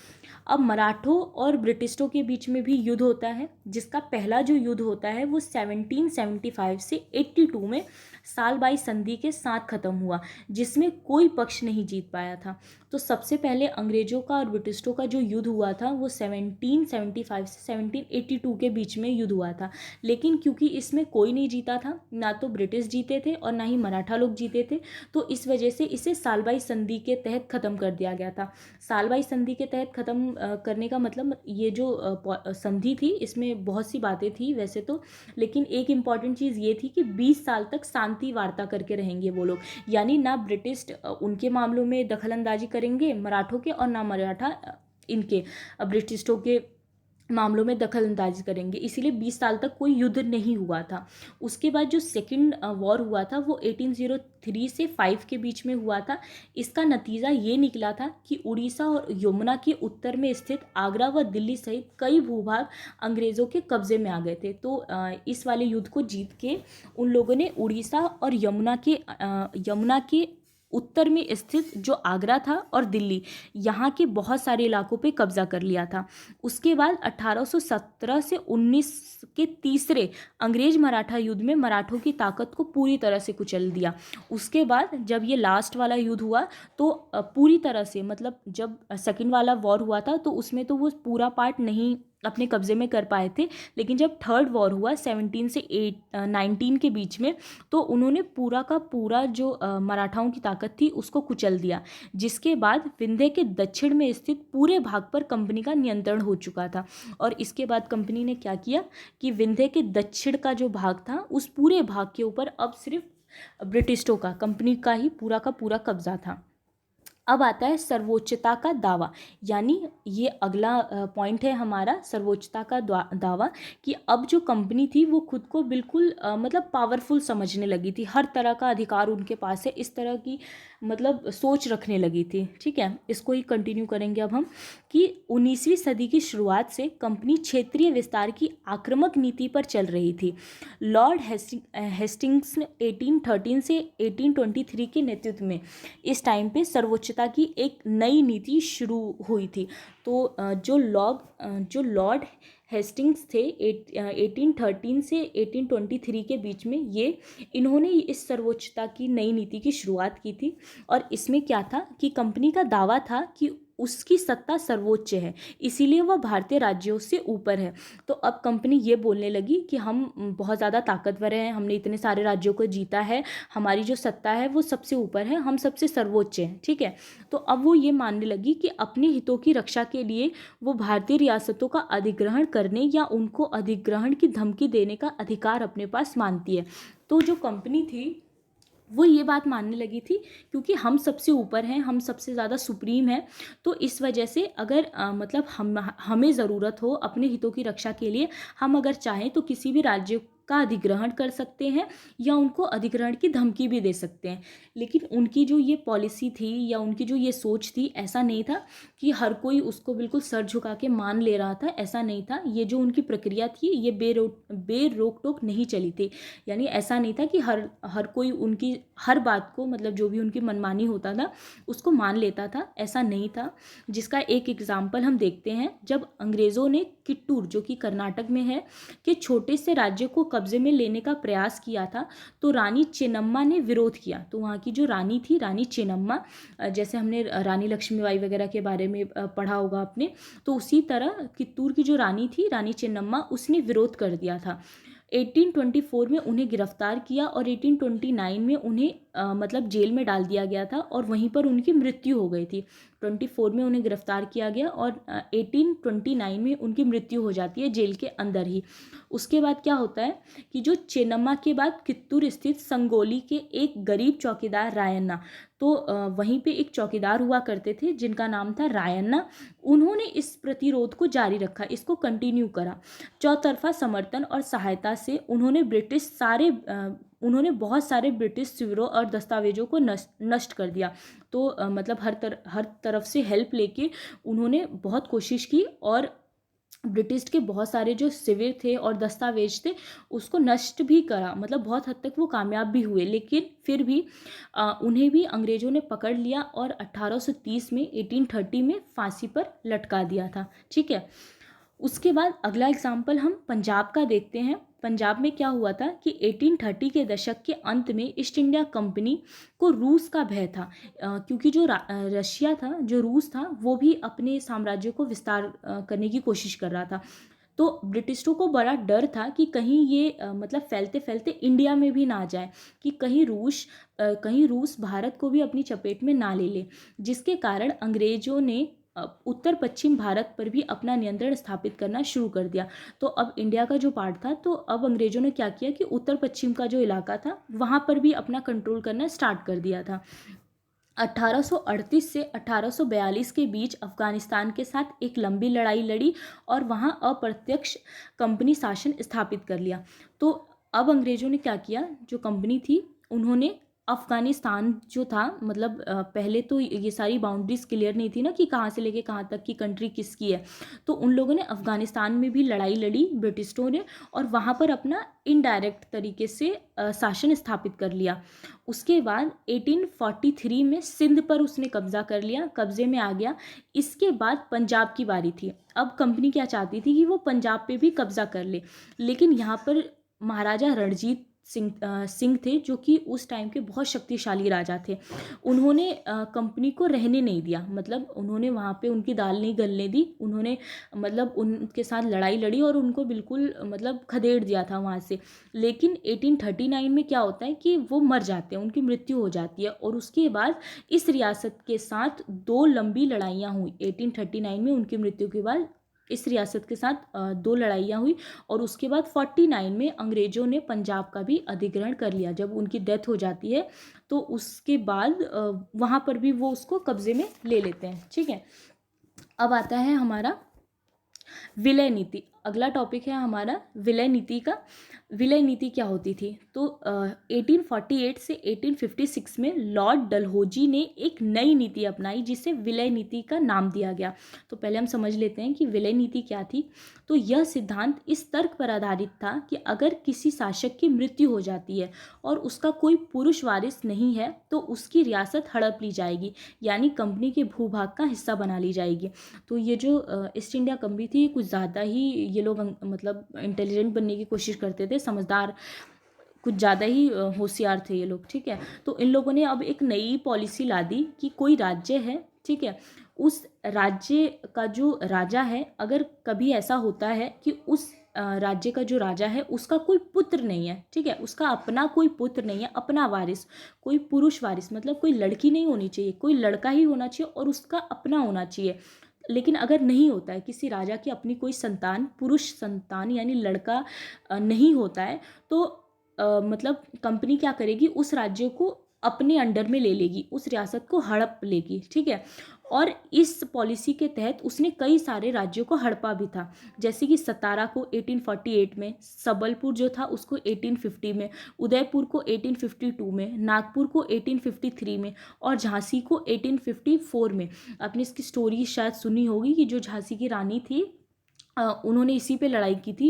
अब मराठों और ब्रिटिशों के बीच में भी युद्ध होता है, जिसका पहला जो युद्ध होता है वो 1775 से 82 में सालबाई संधि के साथ खत्म हुआ, जिसमें कोई पक्ष नहीं जीत पाया था। तो सबसे पहले अंग्रेजों का और ब्रिटिशों का जो युद्ध हुआ था वो 1775 से 1782 के बीच में युद्ध हुआ था। लेकिन क्योंकि इसमें कोई नहीं जीता था, ना तो ब्रिटिश जीते थे और ना ही मराठा लोग जीते थे, तो इस वजह से इसे सालबाई संधि के तहत ख़त्म कर दिया गया था। सालबाई संधि के तहत ख़त्म करने का मतलब ये जो संधि थी इसमें बहुत सी बातें थी वैसे तो, लेकिन एक इम्पॉर्टेंट चीज़ ये थी कि 20 साल तक शांति वार्ता करके रहेंगे वो लोग। यानी ना ब्रिटिश उनके मामलों में दखल अंदाजी करेंगे मराठों के, और ना मराठा इनके ब्रिटिशों के मामलों में दखल अंदाजी करेंगे। इसीलिए 20 साल तक कोई युद्ध नहीं हुआ था। उसके बाद जो सेकंड वॉर हुआ था वो 1803 से 5 के बीच में हुआ था। इसका नतीजा ये निकला था कि उड़ीसा और यमुना के उत्तर में स्थित आगरा व दिल्ली सहित कई भूभाग अंग्रेज़ों के कब्जे में आ गए थे। तो इस वाले युद्ध को जीत के उन लोगों ने उड़ीसा और यमुना के उत्तर में स्थित जो आगरा था और दिल्ली, यहाँ के बहुत सारे इलाकों पे कब्जा कर लिया था। उसके बाद 1817 से 19 के तीसरे अंग्रेज मराठा युद्ध में मराठों की ताकत को पूरी तरह से कुचल दिया। उसके बाद जब ये लास्ट वाला युद्ध हुआ तो पूरी तरह से, मतलब जब सेकंड वाला वॉर हुआ था तो उसमें तो वो पूरा पार्ट नहीं अपने कब्जे में कर पाए थे, लेकिन जब थर्ड वॉर हुआ 17 से 19 के बीच में, तो उन्होंने पूरा का पूरा जो मराठाओं की ताकत थी उसको कुचल दिया, जिसके बाद विंध्य के दक्षिण में स्थित पूरे भाग पर कंपनी का नियंत्रण हो चुका था। और इसके बाद कंपनी ने क्या किया कि विंध्य के दक्षिण का जो भाग था उस पूरे भाग के ऊपर अब सिर्फ ब्रिटिशों का, कंपनी का ही पूरा का पूरा कब्जा था। अब आता है सर्वोच्चता का दावा, यानी ये अगला पॉइंट है हमारा, सर्वोच्चता का दावा, कि अब जो कंपनी थी वो खुद को बिल्कुल मतलब पावरफुल समझने लगी थी। हर तरह का अधिकार उनके पास है, इस तरह की मतलब सोच रखने लगी थी। ठीक है, इसको ही कंटिन्यू करेंगे अब हम, कि 19वीं सदी की शुरुआत से कंपनी क्षेत्रीय विस्तार की आक्रामक नीति पर चल रही थी। लॉर्ड हेस्टिंग्स 1813 से 1823 के नेतृत्व में इस टाइम पे सर्वोच्चता की एक नई नीति शुरू हुई थी। तो जो लॉर्ड हेस्टिंग्स थे 1813 से 1823 के बीच में, इन्होंने इस सर्वोच्चता की नई नीति की शुरुआत की थी। और इसमें क्या था कि कंपनी का दावा था कि उसकी सत्ता सर्वोच्च है, इसीलिए वह भारतीय राज्यों से ऊपर है। तो अब कंपनी ये बोलने लगी कि हम बहुत ज़्यादा ताकतवर हैं, हमने इतने सारे राज्यों को जीता है, हमारी जो सत्ता है वो सबसे ऊपर है, हम सबसे सर्वोच्च हैं। ठीक है, तो अब वो ये मानने लगी कि अपने हितों की रक्षा के लिए वो भारतीय रियासतों का अधिग्रहण करने या उनको अधिग्रहण की धमकी देने का अधिकार अपने पास मानती है। तो जो कंपनी थी वो ये बात मानने लगी थी क्योंकि हम सबसे ऊपर हैं, हम सबसे ज़्यादा सुप्रीम हैं, तो इस वजह से अगर मतलब हमें ज़रूरत हो अपने हितों की रक्षा के लिए, हम अगर चाहें तो किसी भी राज्य का अधिग्रहण कर सकते हैं या उनको अधिग्रहण की धमकी भी दे सकते हैं। लेकिन उनकी जो ये पॉलिसी थी या उनकी जो ये सोच थी, ऐसा नहीं था कि हर कोई उसको बिल्कुल सर झुका के मान ले रहा था, ऐसा नहीं था। ये जो उनकी प्रक्रिया थी ये बेरोक टोक नहीं चली थी, यानी ऐसा नहीं था कि हर कोई उनकी हर बात को, मतलब जो भी उनकी मनमानी होता था उसको मान लेता था, ऐसा नहीं था। जिसका एक एग्जाम्पल हम देखते हैं, जब अंग्रेज़ों ने किट्टूर, जो कि कर्नाटक में है, के छोटे से राज्य को कब्जे में लेने का प्रयास किया था, तो रानी चेन्नम्मा ने विरोध किया। तो वहाँ की जो रानी थी, रानी चेन्नम्मा, जैसे हमने रानी लक्ष्मीबाई वगैरह के बारे में पढ़ा होगा आपने, तो उसी तरह कित्तूर की जो रानी थी, रानी चेन्नम्मा, उसने विरोध कर दिया था। 1824 में उन्हें गिरफ्तार किया और 1829 में उन्हें मतलब जेल में डाल दिया गया था और वहीं पर उनकी मृत्यु हो गई थी। 24 में उन्हें गिरफ्तार किया गया और 1829 में उनकी मृत्यु हो जाती है जेल के अंदर ही। उसके बाद क्या होता है कि जो चेन्नम्मा के बाद कित्तूर स्थित संगोली के एक गरीब चौकीदार रायन्ना, तो वहीं पे एक चौकीदार हुआ करते थे जिनका नाम था रायन्ना, उन्होंने इस प्रतिरोध को जारी रखा, इसको कंटिन्यू करा। चौतरफा समर्थन और सहायता से उन्होंने बहुत सारे ब्रिटिश शिविरों और दस्तावेजों को नष्ट कर दिया। तो मतलब हर तरफ से हेल्प लेके उन्होंने बहुत कोशिश की और ब्रिटिश के बहुत सारे जो शिविर थे और दस्तावेज थे उसको नष्ट भी करा, मतलब बहुत हद तक वो कामयाब भी हुए। लेकिन फिर भी उन्हें भी अंग्रेज़ों ने पकड़ लिया और 1830 में 1830 में फांसी पर लटका दिया था। ठीक है, उसके बाद अगला एग्जाम्पल हम पंजाब का देखते हैं। पंजाब में क्या हुआ था कि 1830 के दशक के अंत में ईस्ट इंडिया कंपनी को रूस का भय था, क्योंकि जो रशिया था, जो रूस था, वो भी अपने साम्राज्य को विस्तार करने की कोशिश कर रहा था। तो ब्रिटिशों को बड़ा डर था कि कहीं ये मतलब फैलते फैलते इंडिया में भी ना जाए, कि कहीं रूस भारत को भी अपनी चपेट में ना ले ले, जिसके कारण अंग्रेजों ने उत्तर पश्चिम भारत पर भी अपना नियंत्रण स्थापित करना शुरू कर दिया। तो अब इंडिया का जो पार्ट था, तो अब अंग्रेजों ने क्या किया कि उत्तर पश्चिम का जो इलाका था वहाँ पर भी अपना कंट्रोल करना स्टार्ट कर दिया था। 1838 से 1842 के बीच अफगानिस्तान के साथ एक लंबी लड़ाई लड़ी और वहाँ अप्रत्यक्ष कंपनी शासन स्थापित कर लिया। तो अब अंग्रेजों ने क्या किया, जो कंपनी थी उन्होंने अफगानिस्तान जो था, मतलब पहले तो ये सारी बाउंड्रीज क्लियर नहीं थी ना कि कहाँ से लेके कहाँ तक की कंट्री किसकी है, तो उन लोगों ने अफगानिस्तान में भी लड़ाई लड़ी ब्रिटिशों ने और वहाँ पर अपना इनडायरेक्ट तरीके से शासन स्थापित कर लिया। उसके बाद 1843 में सिंध पर उसने कब्जा कर लिया, कब्जे में आ गया। इसके बाद पंजाब की बारी थी। अब कंपनी क्या चाहती थी कि वो पंजाब पे भी कब्जा कर ले, लेकिन यहाँ पर महाराजा रणजीत सिंह थे, जो कि उस टाइम के बहुत शक्तिशाली राजा थे। उन्होंने कंपनी को रहने नहीं दिया, मतलब उन्होंने वहाँ पे उनकी दाल नहीं गलने दी। उन्होंने मतलब उनके साथ लड़ाई लड़ी और उनको बिल्कुल मतलब खदेड़ दिया था वहाँ से। लेकिन 1839 में क्या होता है कि वो मर जाते हैं, उनकी मृत्यु हो जाती है और उसके बाद इस रियासत के साथ 2 लंबी लड़ाइयाँ हुई। 1839 में उनकी मृत्यु के बाद इस रियासत के साथ 2 लड़ाइयाँ हुई और उसके बाद 49 में अंग्रेज़ों ने पंजाब का भी अधिग्रहण कर लिया। जब उनकी डेथ हो जाती है तो उसके बाद वहाँ पर भी वो उसको कब्जे में ले लेते हैं। ठीक है, अब आता है हमारा विलय नीति। अगला टॉपिक है हमारा विलय नीति का। विलय नीति क्या होती थी, तो 1848 से 1856 में लॉर्ड डलहौजी ने एक नई नीति अपनाई जिसे विलय नीति का नाम दिया गया। तो पहले हम समझ लेते हैं कि विलय नीति क्या थी। तो यह सिद्धांत इस तर्क पर आधारित था कि अगर किसी शासक की मृत्यु हो जाती है और उसका कोई पुरुष वारिस नहीं है तो उसकी रियासत हड़प ली जाएगी, यानी कंपनी के भूभाग का हिस्सा बना ली जाएगी। तो ये जो ईस्ट इंडिया कंपनी थी, कुछ ज़्यादा ही ये लोग मतलब इंटेलिजेंट बनने की कोशिश करते थे, समझदार, कुछ ज़्यादा ही होशियार थे ये लोग। ठीक है, तो इन लोगों ने अब एक नई पॉलिसी ला दी कि कोई राज्य है, ठीक है, उस राज्य का जो राजा है, अगर कभी ऐसा होता है कि उस राज्य का जो राजा है उसका कोई पुत्र नहीं है, ठीक है, उसका अपना कोई पुत्र नहीं है, अपना वारिस, कोई पुरुष वारिस, मतलब कोई लड़की नहीं होनी चाहिए, कोई लड़का ही होना चाहिए और उसका अपना होना चाहिए। लेकिन अगर नहीं होता है किसी राजा की अपनी कोई संतान, पुरुष संतान यानी लड़का नहीं होता है, तो मतलब कंपनी क्या करेगी, उस राज्य को अपने अंडर में ले लेगी, उस रियासत को हड़प लेगी। ठीक है, और इस पॉलिसी के तहत उसने कई सारे राज्यों को हड़पा भी था, जैसे कि सतारा को 1848 में, सबलपुर जो था उसको 1850 में, उदयपुर को 1852 में, नागपुर को 1853 में और झांसी को 1854 में। आपने इसकी स्टोरी शायद सुनी होगी कि जो झांसी की रानी थी, उन्होंने इसी पे लड़ाई की थी।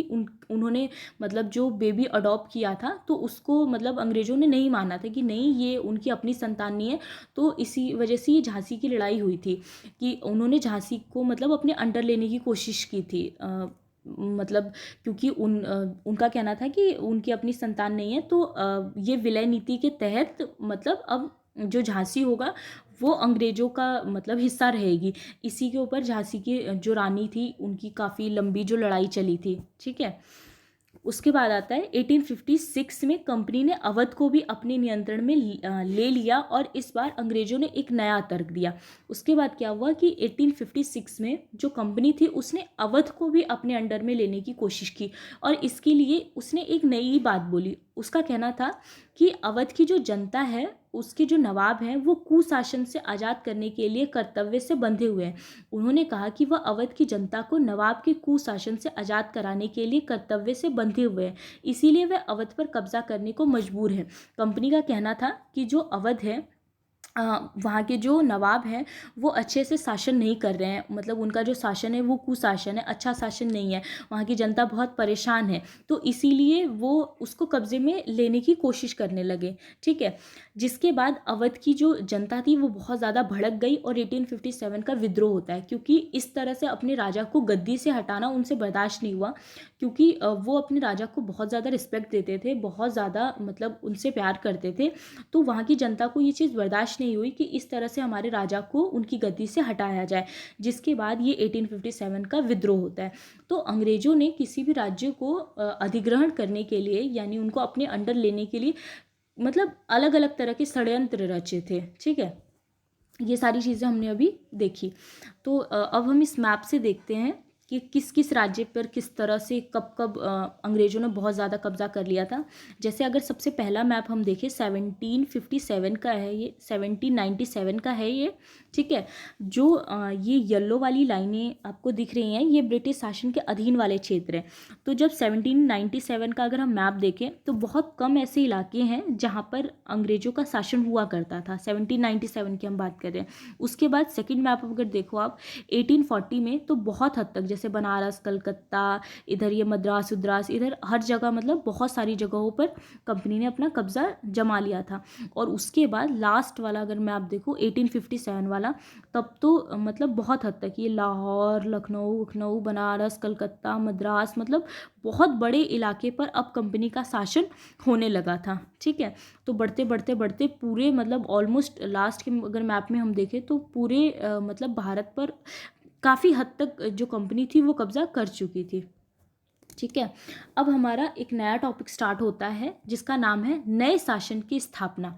उन्होंने मतलब जो बेबी अडॉप्ट किया था, तो उसको मतलब अंग्रेज़ों ने नहीं माना था कि नहीं ये उनकी अपनी संतान नहीं है, तो इसी वजह से ये झांसी की लड़ाई हुई थी कि उन्होंने झांसी को मतलब अपने अंडर लेने की कोशिश की थी। मतलब क्योंकि उनका कहना था कि उनकी अपनी संतान नहीं है, तो ये विलय नीति के तहत मतलब अब जो झांसी होगा वो अंग्रेज़ों का मतलब हिस्सा रहेगी। इसी के ऊपर झांसी की जो रानी थी उनकी काफ़ी लंबी जो लड़ाई चली थी। ठीक है, उसके बाद आता है 1856 में कंपनी ने अवध को भी अपने नियंत्रण में ले लिया और इस बार अंग्रेजों ने एक नया तर्क दिया। उसके बाद क्या हुआ कि 1856 में जो कंपनी थी उसने अवध को भी अपने अंडर में लेने की कोशिश की और इसके लिए उसने एक नई बात बोली। उसका कहना था कि अवध की जो जनता है, उसके जो नवाब हैं, वो कुशासन से आज़ाद करने के लिए कर्तव्य से बंधे हुए हैं। उन्होंने कहा कि वह अवध की जनता को नवाब के कुशासन से आज़ाद कराने के लिए कर्तव्य से बंधे हुए हैं, इसीलिए वह अवध पर कब्जा करने को मजबूर है। कंपनी का कहना था कि जो अवध है, वहाँ के जो नवाब हैं वो अच्छे से शासन नहीं कर रहे हैं, मतलब उनका जो शासन है वो कुशासन है, अच्छा शासन नहीं है, वहाँ की जनता बहुत परेशान है, तो इसीलिए वो उसको कब्जे में लेने की कोशिश करने लगे। ठीक है, जिसके बाद अवध की जो जनता थी वो बहुत ज़्यादा भड़क गई और 1857 का विद्रोह होता है, क्योंकि इस तरह से अपने राजा को गद्दी से हटाना उनसे बर्दाश्त नहीं हुआ, क्योंकि वो अपने राजा को बहुत ज़्यादा रिस्पेक्ट देते थे, बहुत ज़्यादा मतलब उनसे प्यार करते थे, तो वहाँ की जनता को ये चीज़ बर्दाश्त नहीं हुई कि इस तरह से हमारे राजा को उनकी गद्दी से हटाया जाए, जिसके बाद ये 1857 का विद्रोह होता है। तो अंग्रेजों ने किसी भी राज्य को अधिग्रहण करने के लिए, यानी उनको अपने अंडर लेने के लिए, मतलब अलग अलग तरह के षड्यंत्र रचे थे। ठीक है, ये सारी चीज़ें हमने अभी देखी। तो अब हम इस मैप से देखते हैं कि किस किस राज्य पर किस तरह से कब कब अंग्रेज़ों ने बहुत ज़्यादा कब्जा कर लिया था। जैसे अगर सबसे पहला मैप हम देखें 1757 का है, ये 1797 का है ये। ठीक है, जो ये येलो वाली लाइनें आपको दिख रही हैं ये ब्रिटिश शासन के अधीन वाले क्षेत्र हैं। तो जब 1797 का अगर हम मैप देखें तो बहुत कम ऐसे इलाके हैं जहाँ पर अंग्रेज़ों का शासन हुआ करता था। 1797 की हम बात कर रहे हैं। उसके बाद सेकेंड मैप अगर देखो आप 1840 में, तो बहुत हद तक जैसे बनारस, कलकत्ता, इधर ये मद्रास उद्रास, इधर हर जगह मतलब बहुत सारी जगहों पर कंपनी ने अपना कब्जा जमा लिया था। और उसके बाद लास्ट वाला अगर मैप देखो 1857 वाला, तब तो मतलब बहुत हद तक ये लाहौर, लखनऊ, बनारस, कलकत्ता, मद्रास, मतलब बहुत बड़े इलाके पर अब कंपनी का शासन होने लगा था। ठीक है, तो बढ़ते बढ़ते बढ़ते पूरे मतलब ऑलमोस्ट लास्ट के अगर मैप में हम देखें तो पूरे मतलब भारत पर काफ़ी हद तक जो कंपनी थी वो कब्जा कर चुकी थी। ठीक है, अब हमारा एक नया टॉपिक स्टार्ट होता है जिसका नाम है नए शासन की स्थापना।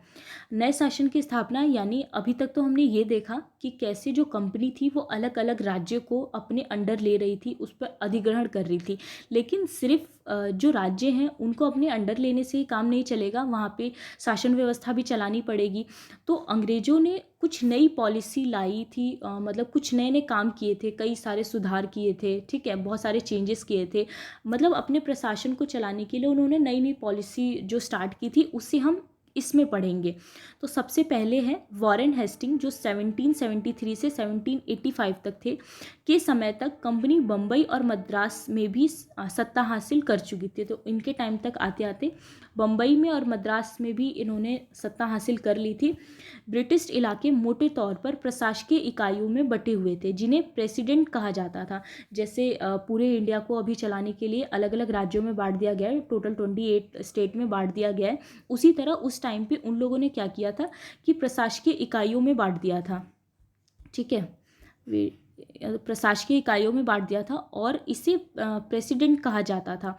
नए शासन की स्थापना यानी अभी तक तो हमने ये देखा कि कैसे जो कंपनी थी वो अलग अलग राज्यों को अपने अंडर ले रही थी, उस पर अधिग्रहण कर रही थी, लेकिन सिर्फ जो राज्य हैं उनको अपने अंडर लेने से ही काम नहीं चलेगा, वहाँ पे शासन व्यवस्था भी चलानी पड़ेगी। तो अंग्रेज़ों ने कुछ नई पॉलिसी लाई थी, मतलब कुछ नए नए काम किए थे, कई सारे सुधार किए थे। ठीक है, बहुत सारे चेंजेस किए थे, मतलब अपने प्रशासन को चलाने के लिए उन्होंने नई नई पॉलिसी जो स्टार्ट की थी उससे हम इसमें पढ़ेंगे। तो सबसे पहले है वॉरेन हेस्टिंग, जो 1773 से 1785 तक थे, के समय तक कंपनी बम्बई और मद्रास में भी सत्ता हासिल कर चुकी थी। तो इनके टाइम तक आते आते बम्बई में और मद्रास में भी इन्होंने सत्ता हासिल कर ली थी। ब्रिटिश इलाके मोटे तौर पर प्रशासकीय इकाइयों में बटे हुए थे जिन्हें प्रेसिडेंट कहा जाता था। जैसे पूरे इंडिया को अभी चलाने के लिए अलग अलग राज्यों में बांट दिया गया है, टोटल 28 स्टेट में बांट दिया गया है। उसी तरह उस टाइम पे उन लोगों ने क्या किया था कि प्रशासकीय इकाइयों में बांट दिया था। ठीक है, प्रशासकीय इकाइयों में बांट दिया था और इसे प्रेसिडेंट कहा जाता था,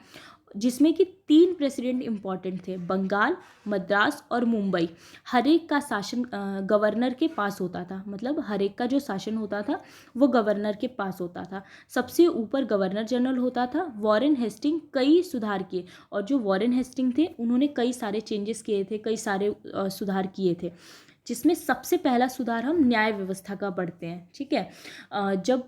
जिसमें कि 3 प्रेसिडेंट इम्पॉर्टेंट थे, बंगाल, मद्रास और मुंबई। हर एक का शासन गवर्नर के पास होता था, मतलब हर एक का जो शासन होता था वो गवर्नर के पास होता था। सबसे ऊपर गवर्नर जनरल होता था। वॉरेन हेस्टिंग कई सुधार किए, और जो वॉरेन हेस्टिंग थे उन्होंने कई सारे चेंजेस किए थे, कई सारे सुधार किए थे, जिसमें सबसे पहला सुधार हम न्याय व्यवस्था का पढ़ते हैं। ठीक है, जब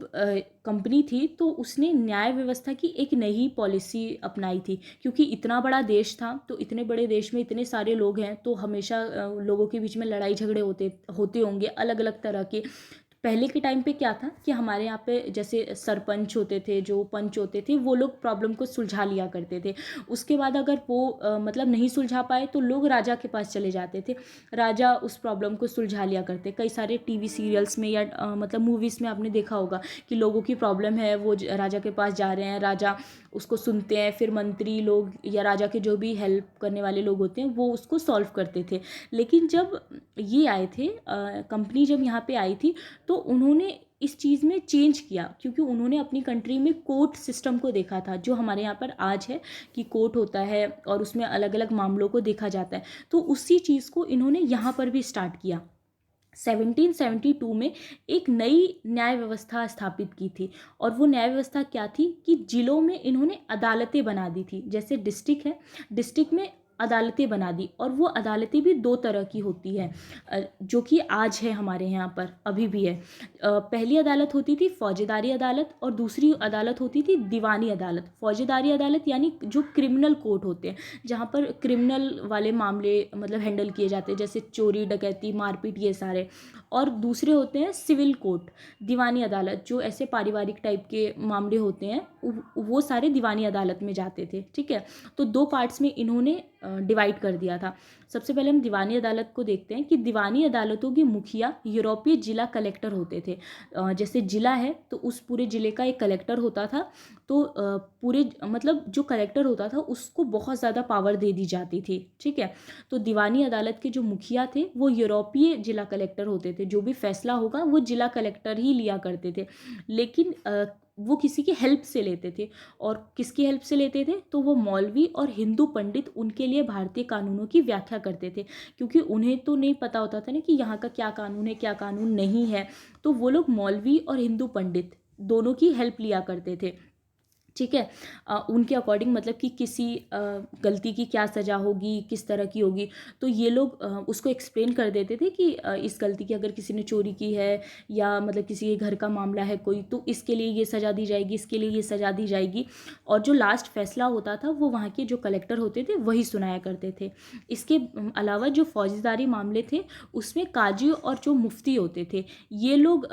कंपनी थी तो उसने न्याय व्यवस्था की एक नई पॉलिसी अपनाई थी, क्योंकि इतना बड़ा देश था, तो इतने बड़े देश में इतने सारे लोग हैं, तो हमेशा लोगों के बीच में लड़ाई झगड़े होते होंगे अलग अलग तरह के। पहले के टाइम पे क्या था कि हमारे यहाँ पे जैसे सरपंच होते थे, जो पंच होते थे, वो लोग प्रॉब्लम को सुलझा लिया करते थे। उसके बाद अगर वो मतलब नहीं सुलझा पाए तो लोग राजा के पास चले जाते थे, राजा उस प्रॉब्लम को सुलझा लिया करते। कई सारे टीवी सीरियल्स में या मतलब मूवीज़ में आपने देखा होगा कि लोगों की प्रॉब्लम है, वो राजा के पास जा रहे हैं, राजा उसको सुनते हैं, फिर मंत्री लोग या राजा के जो भी हेल्प करने वाले लोग होते हैं वो उसको सॉल्व करते थे। लेकिन जब ये आए थे कंपनी जब यहाँ पे आई थी तो उन्होंने इस चीज़ में चेंज किया, क्योंकि उन्होंने अपनी कंट्री में कोर्ट सिस्टम को देखा था, जो हमारे यहाँ पर आज है कि कोर्ट होता है और उसमें अलग अलग मामलों को देखा जाता है। तो उसी चीज़ को इन्होंने यहाँ पर भी स्टार्ट किया। 1772 में एक नई न्याय व्यवस्था स्थापित की थी, और वो न्याय व्यवस्था क्या थी कि जिलों में इन्होंने अदालतें बना दी थी। जैसे डिस्ट्रिक्ट है, डिस्ट्रिक्ट में अदालतें बना दी, और वो अदालतें भी दो तरह की होती है जो कि आज है हमारे यहाँ पर अभी भी है। पहली अदालत होती थी फौजेदारी अदालत, और दूसरी अदालत होती थी दीवानी अदालत। फौजेदारी अदालत यानी जो क्रिमिनल कोर्ट होते हैं, जहाँ पर क्रिमिनल वाले मामले मतलब हैंडल किए जाते हैं, जैसे चोरी डकैती मारपीट ये सारे। और दूसरे होते हैं सिविल कोर्ट, दीवानी अदालत, जो ऐसे पारिवारिक टाइप के मामले होते हैं वो सारे दीवानी अदालत में जाते थे। ठीक है, तो दो पार्ट्स में इन्होंने डिवाइड कर दिया था। सबसे पहले हम दीवानी अदालत को देखते हैं कि दीवानी अदालतों के मुखिया यूरोपीय जिला कलेक्टर होते थे। जैसे जिला है तो उस पूरे जिले का एक कलेक्टर होता था, तो पूरे मतलब जो कलेक्टर होता था उसको बहुत ज़्यादा पावर दे दी जाती थी। ठीक है, तो दीवानी अदालत के जो मुखिया थे वो यूरोपीय जिला कलेक्टर होते थे। जो भी फैसला होगा वो जिला कलेक्टर ही लिया करते थे, लेकिन वो किसी की हेल्प से लेते थे। और किसकी हेल्प से लेते थे? तो वो मौलवी और हिंदू पंडित उनके लिए भारतीय कानूनों की व्याख्या करते थे, क्योंकि उन्हें तो नहीं पता होता था ना कि यहाँ का क्या कानून है क्या कानून नहीं है। तो वो लोग मौलवी और हिंदू पंडित दोनों की हेल्प लिया करते थे। ठीक है, उनके अकॉर्डिंग मतलब कि किसी गलती की क्या सज़ा होगी, किस तरह की होगी, तो ये लोग उसको एक्सप्लेन कर देते थे कि इस गलती की अगर किसी ने चोरी की है या मतलब किसी के घर का मामला है कोई, तो इसके लिए ये सज़ा दी जाएगी, इसके लिए ये सज़ा दी जाएगी। और जो लास्ट फैसला होता था वो वहाँ के जो कलेक्टर होते थे वही सुनाया करते थे। इसके अलावा जो फौजदारी मामले थे उसमें काजी और जो मुफ्ती होते थे ये लोग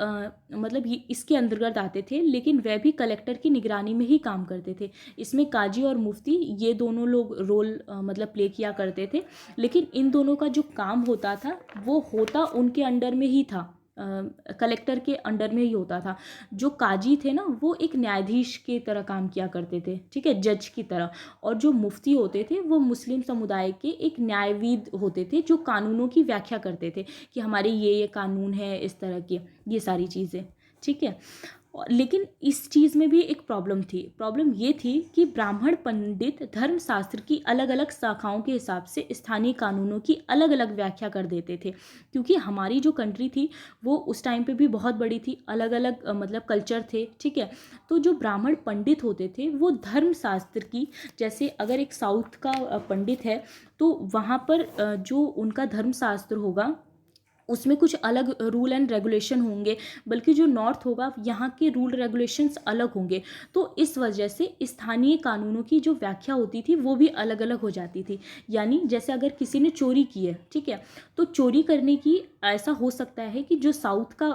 मतलब ये इसके अंतर्गत आते थे, लेकिन वह भी कलेक्टर की निगरानी में ही काम करते थे। इसमें काजी और मुफ्ती ये दोनों लोग रोल मतलब प्ले किया करते थे, लेकिन इन दोनों का जो काम होता था वो होता उनके अंडर में ही था, कलेक्टर के अंडर में ही होता था। जो काजी थे ना वो एक न्यायाधीश की तरह काम किया करते थे, ठीक है, जज की तरह। और जो मुफ्ती होते थे वो मुस्लिम समुदाय के एक न्यायविद होते थे, जो कानूनों की व्याख्या करते थे कि हमारे ये कानून है इस तरह के, ये सारी चीज़ें। ठीक है, लेकिन इस चीज़ में भी एक प्रॉब्लम थी। प्रॉब्लम ये थी कि ब्राह्मण पंडित धर्मशास्त्र की अलग अलग शाखाओं के हिसाब से स्थानीय कानूनों की अलग अलग व्याख्या कर देते थे, क्योंकि हमारी जो कंट्री थी वो उस टाइम पे भी बहुत बड़ी थी, अलग अलग मतलब कल्चर थे। ठीक है, तो जो ब्राह्मण पंडित होते थे वो धर्मशास्त्र की, जैसे अगर एक साउथ का पंडित है तो वहाँ पर जो उनका धर्मशास्त्र होगा उसमें कुछ अलग रूल एंड रेगुलेशन होंगे, बल्कि जो नॉर्थ होगा यहाँ के रूल रेगुलेशंस अलग होंगे। तो इस वजह से स्थानीय कानूनों की जो व्याख्या होती थी वो भी अलग अलग हो जाती थी। यानी जैसे अगर किसी ने चोरी की है, ठीक है, तो चोरी करने की ऐसा हो सकता है कि जो साउथ का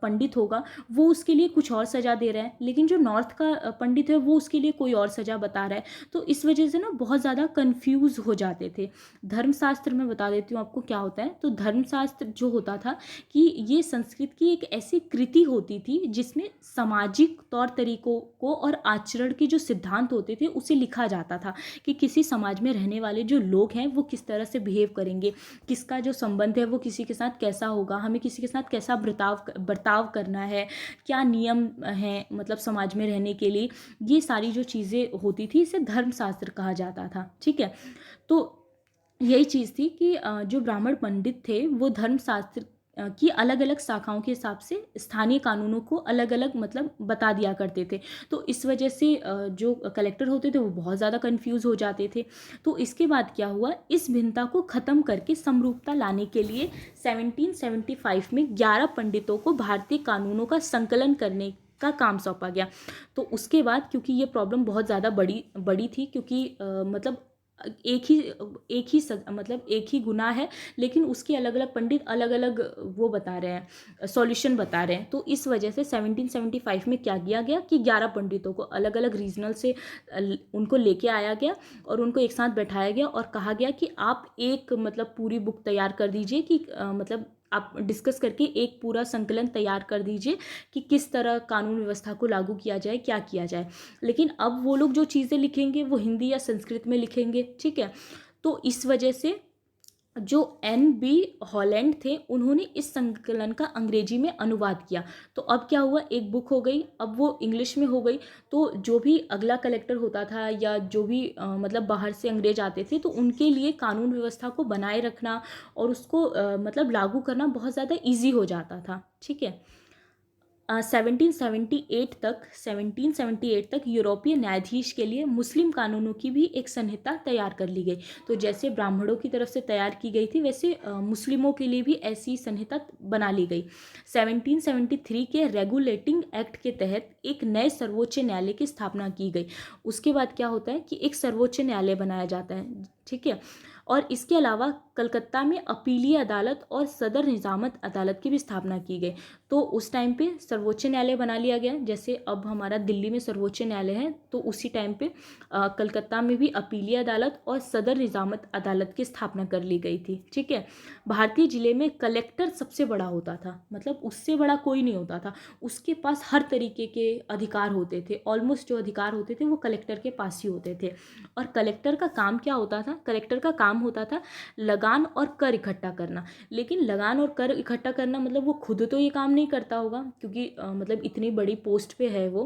पंडित होगा वो उसके लिए कुछ और सज़ा दे रहा है, लेकिन जो नॉर्थ का पंडित है वो उसके लिए कोई और सज़ा बता रहा है। तो इस वजह से ना बहुत ज़्यादा कन्फ्यूज़ हो जाते थे। धर्मशास्त्र में बता देती हूँ आपको क्या होता है। तो धर्मशास्त्र जो होता था कि ये संस्कृत की एक ऐसी कृति होती थी जिसमें सामाजिक तौर तरीकों को और आचरण के जो सिद्धांत होते थे उसे लिखा जाता था कि किसी समाज में रहने वाले जो लोग हैं वो किस तरह से बिहेव करेंगे, किसका जो संबंध है वो किसी के साथ कैसा होगा, हमें किसी के साथ कैसा बर्ताव करना है, क्या नियम हैं मतलब समाज में रहने के लिए, ये सारी जो चीज़ें होती थी इसे धर्मशास्त्र कहा जाता था। ठीक है, तो यही चीज़ थी कि जो ब्राह्मण पंडित थे वो धर्मशास्त्र की अलग अलग शाखाओं के हिसाब से स्थानीय कानूनों को अलग अलग मतलब बता दिया करते थे। तो इस वजह से जो कलेक्टर होते थे वो बहुत ज़्यादा कंफ्यूज हो जाते थे। तो इसके बाद क्या हुआ, इस भिन्नता को ख़त्म करके समरूपता लाने के लिए 1775 में 11 पंडितों को भारतीय कानूनों का संकलन करने का काम सौंपा गया। तो उसके बाद क्योंकि ये प्रॉब्लम बहुत ज़्यादा बड़ी थी, क्योंकि मतलब मतलब एक ही गुनाह है, लेकिन उसके अलग अलग पंडित अलग अलग वो बता रहे हैं, सॉल्यूशन बता रहे हैं। तो इस वजह से 1775 में क्या किया गया कि 11 पंडितों को अलग अलग रीजनल से उनको लेके आया गया और उनको एक साथ बैठाया गया और कहा गया कि आप एक मतलब पूरी बुक तैयार कर दीजिए कि मतलब आप डिस्कस करके एक पूरा संकलन तैयार कर दीजिए कि किस तरह कानून व्यवस्था को लागू किया जाए, क्या किया जाए। लेकिन अब वो लोग जो चीज़ें लिखेंगे वो हिंदी या संस्कृत में लिखेंगे, ठीक है। तो इस वजह से जो N.B. हॉलैंड थे उन्होंने इस संकलन का अंग्रेजी में अनुवाद किया। तो अब क्या हुआ, एक बुक हो गई, अब वो इंग्लिश में हो गई। तो जो भी अगला कलेक्टर होता था या जो भी मतलब बाहर से अंग्रेज आते थे, तो उनके लिए कानून व्यवस्था को बनाए रखना और उसको मतलब लागू करना बहुत ज़्यादा ईजी हो जाता था, ठीक है। 1778 तक यूरोपीय न्यायाधीश के लिए मुस्लिम कानूनों की भी एक संहिता तैयार कर ली गई। तो जैसे ब्राह्मणों की तरफ से तैयार की गई थी, वैसे मुस्लिमों के लिए भी ऐसी संहिता बना ली गई। 1773 के रेगुलेटिंग एक्ट के तहत एक नए सर्वोच्च न्यायालय की स्थापना की गई। उसके बाद क्या होता है कि एक सर्वोच्च न्यायालय बनाया जाता है, ठीक है। और इसके अलावा कलकत्ता में अपीलीय अदालत और सदर निजामत अदालत की भी स्थापना की गई। तो उस टाइम पे सर्वोच्च न्यायालय बना लिया गया, जैसे अब हमारा दिल्ली में सर्वोच्च न्यायालय है, तो उसी टाइम पे कलकत्ता में भी अपीलीय अदालत और सदर निजामत अदालत की स्थापना कर ली गई थी, ठीक है। भारतीय जिले में कलेक्टर सबसे बड़ा होता था, मतलब उससे बड़ा कोई नहीं होता था। उसके पास हर तरीके के अधिकार होते थे, ऑलमोस्ट जो अधिकार होते थे वो कलेक्टर के पास ही होते थे। और कलेक्टर का काम क्या होता था, कलेक्टर का काम होता था लगान और कर इकट्ठा करना। लेकिन लगान और कर इकट्ठा करना मतलब वो खुद तो ये काम नहीं करता होगा, क्योंकि मतलब इतनी बड़ी पोस्ट पे है वो,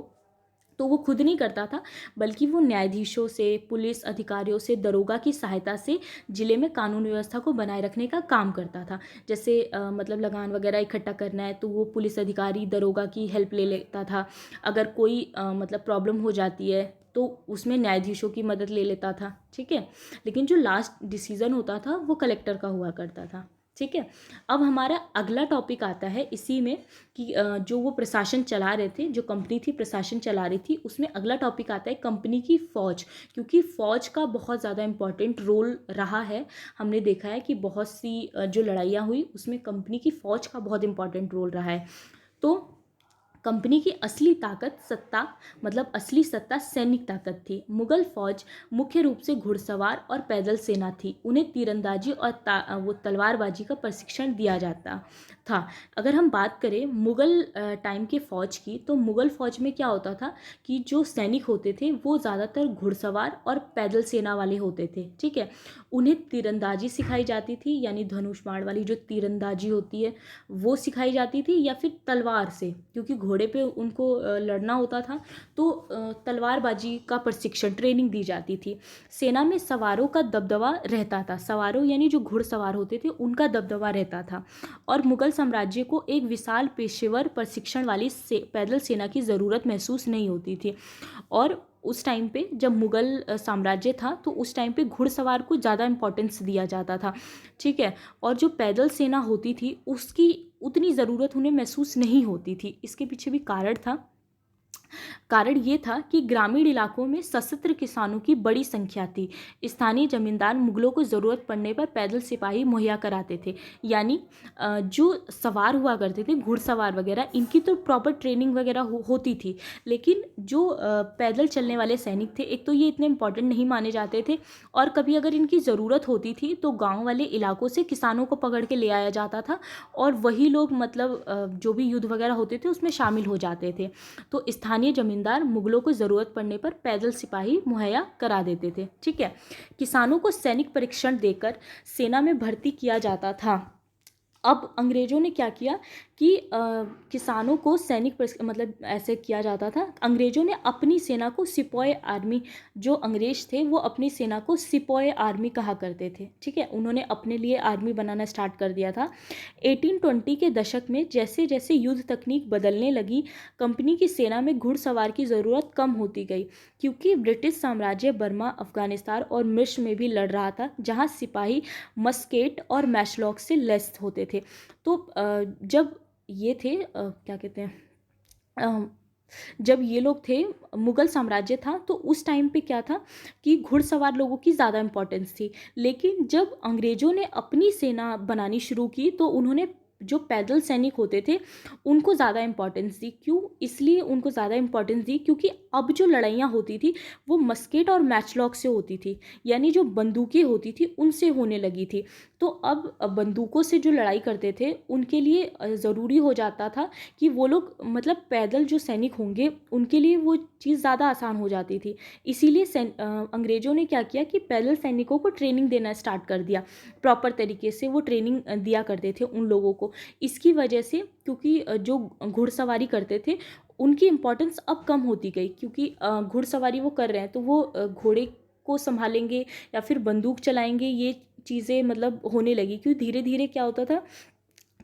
तो वो खुद नहीं करता था, बल्कि वो न्यायाधीशों से, पुलिस अधिकारियों से, दरोगा की सहायता से जिले में कानून व्यवस्था को बनाए रखने का काम करता था। जैसे मतलब लगान वगैरह इकट्ठा करना है तो वो पुलिस अधिकारी, दरोगा की हेल्प ले लेता था। अगर कोई मतलब प्रॉब्लम हो जाती है तो उसमें न्यायाधीशों की मदद ले लेता था, ठीक है। लेकिन जो लास्ट डिसीज़न होता था वो कलेक्टर का हुआ करता था, ठीक है। अब हमारा अगला टॉपिक आता है इसी में कि जो वो प्रशासन चला रहे थे, जो कंपनी थी प्रशासन चला रही थी, उसमें अगला टॉपिक आता है कंपनी की फ़ौज। क्योंकि फ़ौज का बहुत ज़्यादा इम्पॉर्टेंट रोल रहा है। हमने देखा है कि बहुत सी जो लड़ाइयाँ हुई उसमें कंपनी की फ़ौज का बहुत इम्पॉर्टेंट रोल रहा है। तो कंपनी की असली ताकत सत्ता, मतलब असली सत्ता सैनिक ताकत थी। मुगल फौज मुख्य रूप से घुड़सवार और पैदल सेना थी। उन्हें तीरंदाजी और वो तलवारबाजी का प्रशिक्षण दिया जाता था। अगर हम बात करें मुगल टाइम के फ़ौज की, तो मुगल फ़ौज में क्या होता था कि जो सैनिक होते थे वो ज़्यादातर घुड़सवार और पैदल सेना वाले होते थे, ठीक है। उन्हें तीरंदाजी सिखाई जाती थी, यानी धनुष बाण वाली जो तीरंदाजी होती है वो सिखाई जाती थी, या फिर तलवार से, क्योंकि घोड़े पे उनको लड़ना होता था, तो तलवारबाजी का प्रशिक्षण, ट्रेनिंग दी जाती थी। सेना में सवारों का दबदबा रहता था। सवारों यानी जो घुड़सवार होते थे उनका दबदबा रहता था। और मुगल साम्राज्य को एक विशाल पेशेवर प्रशिक्षण वाली पैदल सेना की ज़रूरत महसूस नहीं होती थी। और उस टाइम पे जब मुगल साम्राज्य था तो उस टाइम पे घुड़सवार को ज़्यादा इम्पोर्टेंस दिया जाता था, ठीक है। और जो पैदल सेना होती थी उसकी उतनी ज़रूरत उन्हें महसूस नहीं होती थी। इसके पीछे भी कारण था। कारण ये था कि ग्रामीण इलाकों में सशस्त्र किसानों की बड़ी संख्या थी। स्थानीय जमींदार मुगलों को ज़रूरत पड़ने पर पैदल सिपाही मुहैया कराते थे। यानी जो सवार हुआ करते थे, घुड़सवार वगैरह, इनकी तो प्रॉपर ट्रेनिंग वगैरह होती थी। लेकिन जो पैदल चलने वाले सैनिक थे, एक तो ये इतने इंपॉर्टेंट नहीं माने जाते थे, और कभी अगर इनकी ज़रूरत होती थी तो गाँव वाले इलाकों से किसानों को पकड़ के ले आया जाता था, और वही लोग मतलब जो भी युद्ध वगैरह होते थे उसमें शामिल हो जाते थे। तो स्थानीय जमींदार मुगलों को ज़रूरत पड़ने पर पैदल सिपाही मुहैया करा देते थे, ठीक है। किसानों को सैनिक परीक्षण देकर सेना में भर्ती किया जाता था। अब अंग्रेज़ों ने क्या किया कि किसानों को सैनिक मतलब ऐसे किया जाता था। अंग्रेज़ों ने अपनी सेना को सिपाही आर्मी, जो अंग्रेज़ थे वो अपनी सेना को सिपाही आर्मी कहा करते थे, ठीक है। उन्होंने अपने लिए आर्मी बनाना स्टार्ट कर दिया था। 1820 के दशक में जैसे जैसे युद्ध तकनीक बदलने लगी, कंपनी की सेना में घुड़सवार की ज़रूरत कम होती गई, क्योंकि ब्रिटिश साम्राज्य बर्मा, अफगानिस्तान और मिस्र में भी लड़ रहा था, जहाँ सिपाही मस्केट और मैशलॉक से लैस होते थे। तो जब ये थे क्या कहते हैं, जब ये लोग थे, मुगल साम्राज्य था, तो उस टाइम पे क्या था कि घुड़सवार लोगों की ज़्यादा इम्पोर्टेंस थी। लेकिन जब अंग्रेज़ों ने अपनी सेना बनानी शुरू की तो उन्होंने जो पैदल सैनिक होते थे उनको ज़्यादा इम्पोर्टेंस दी। क्यों? इसलिए उनको ज़्यादा इम्पोर्टेंस दी क्योंकि अब जो लड़ाइयाँ होती थी वो मस्केट और मैचलॉक से होती थी, यानी जो बंदूकें होती थी उनसे होने लगी थी। तो अब बंदूकों से जो लड़ाई करते थे उनके लिए ज़रूरी हो जाता था कि वो लोग मतलब पैदल जो सैनिक होंगे उनके लिए वो चीज़ ज़्यादा आसान हो जाती थी। इसीलिए अंग्रेज़ों ने क्या किया कि पैदल सैनिकों को ट्रेनिंग देना स्टार्ट कर दिया। प्रॉपर तरीके से वो ट्रेनिंग दिया करते थे उन लोगों को। इसकी वजह से क्योंकि जो घुड़सवारी करते थे उनकी इम्पोर्टेंस अब कम होती गई, क्योंकि घुड़सवारी वो कर रहे हैं तो वो घोड़े को संभालेंगे या फिर बंदूक चलाएंगे, ये चीज़ें मतलब होने लगी। क्योंकि धीरे धीरे क्या होता था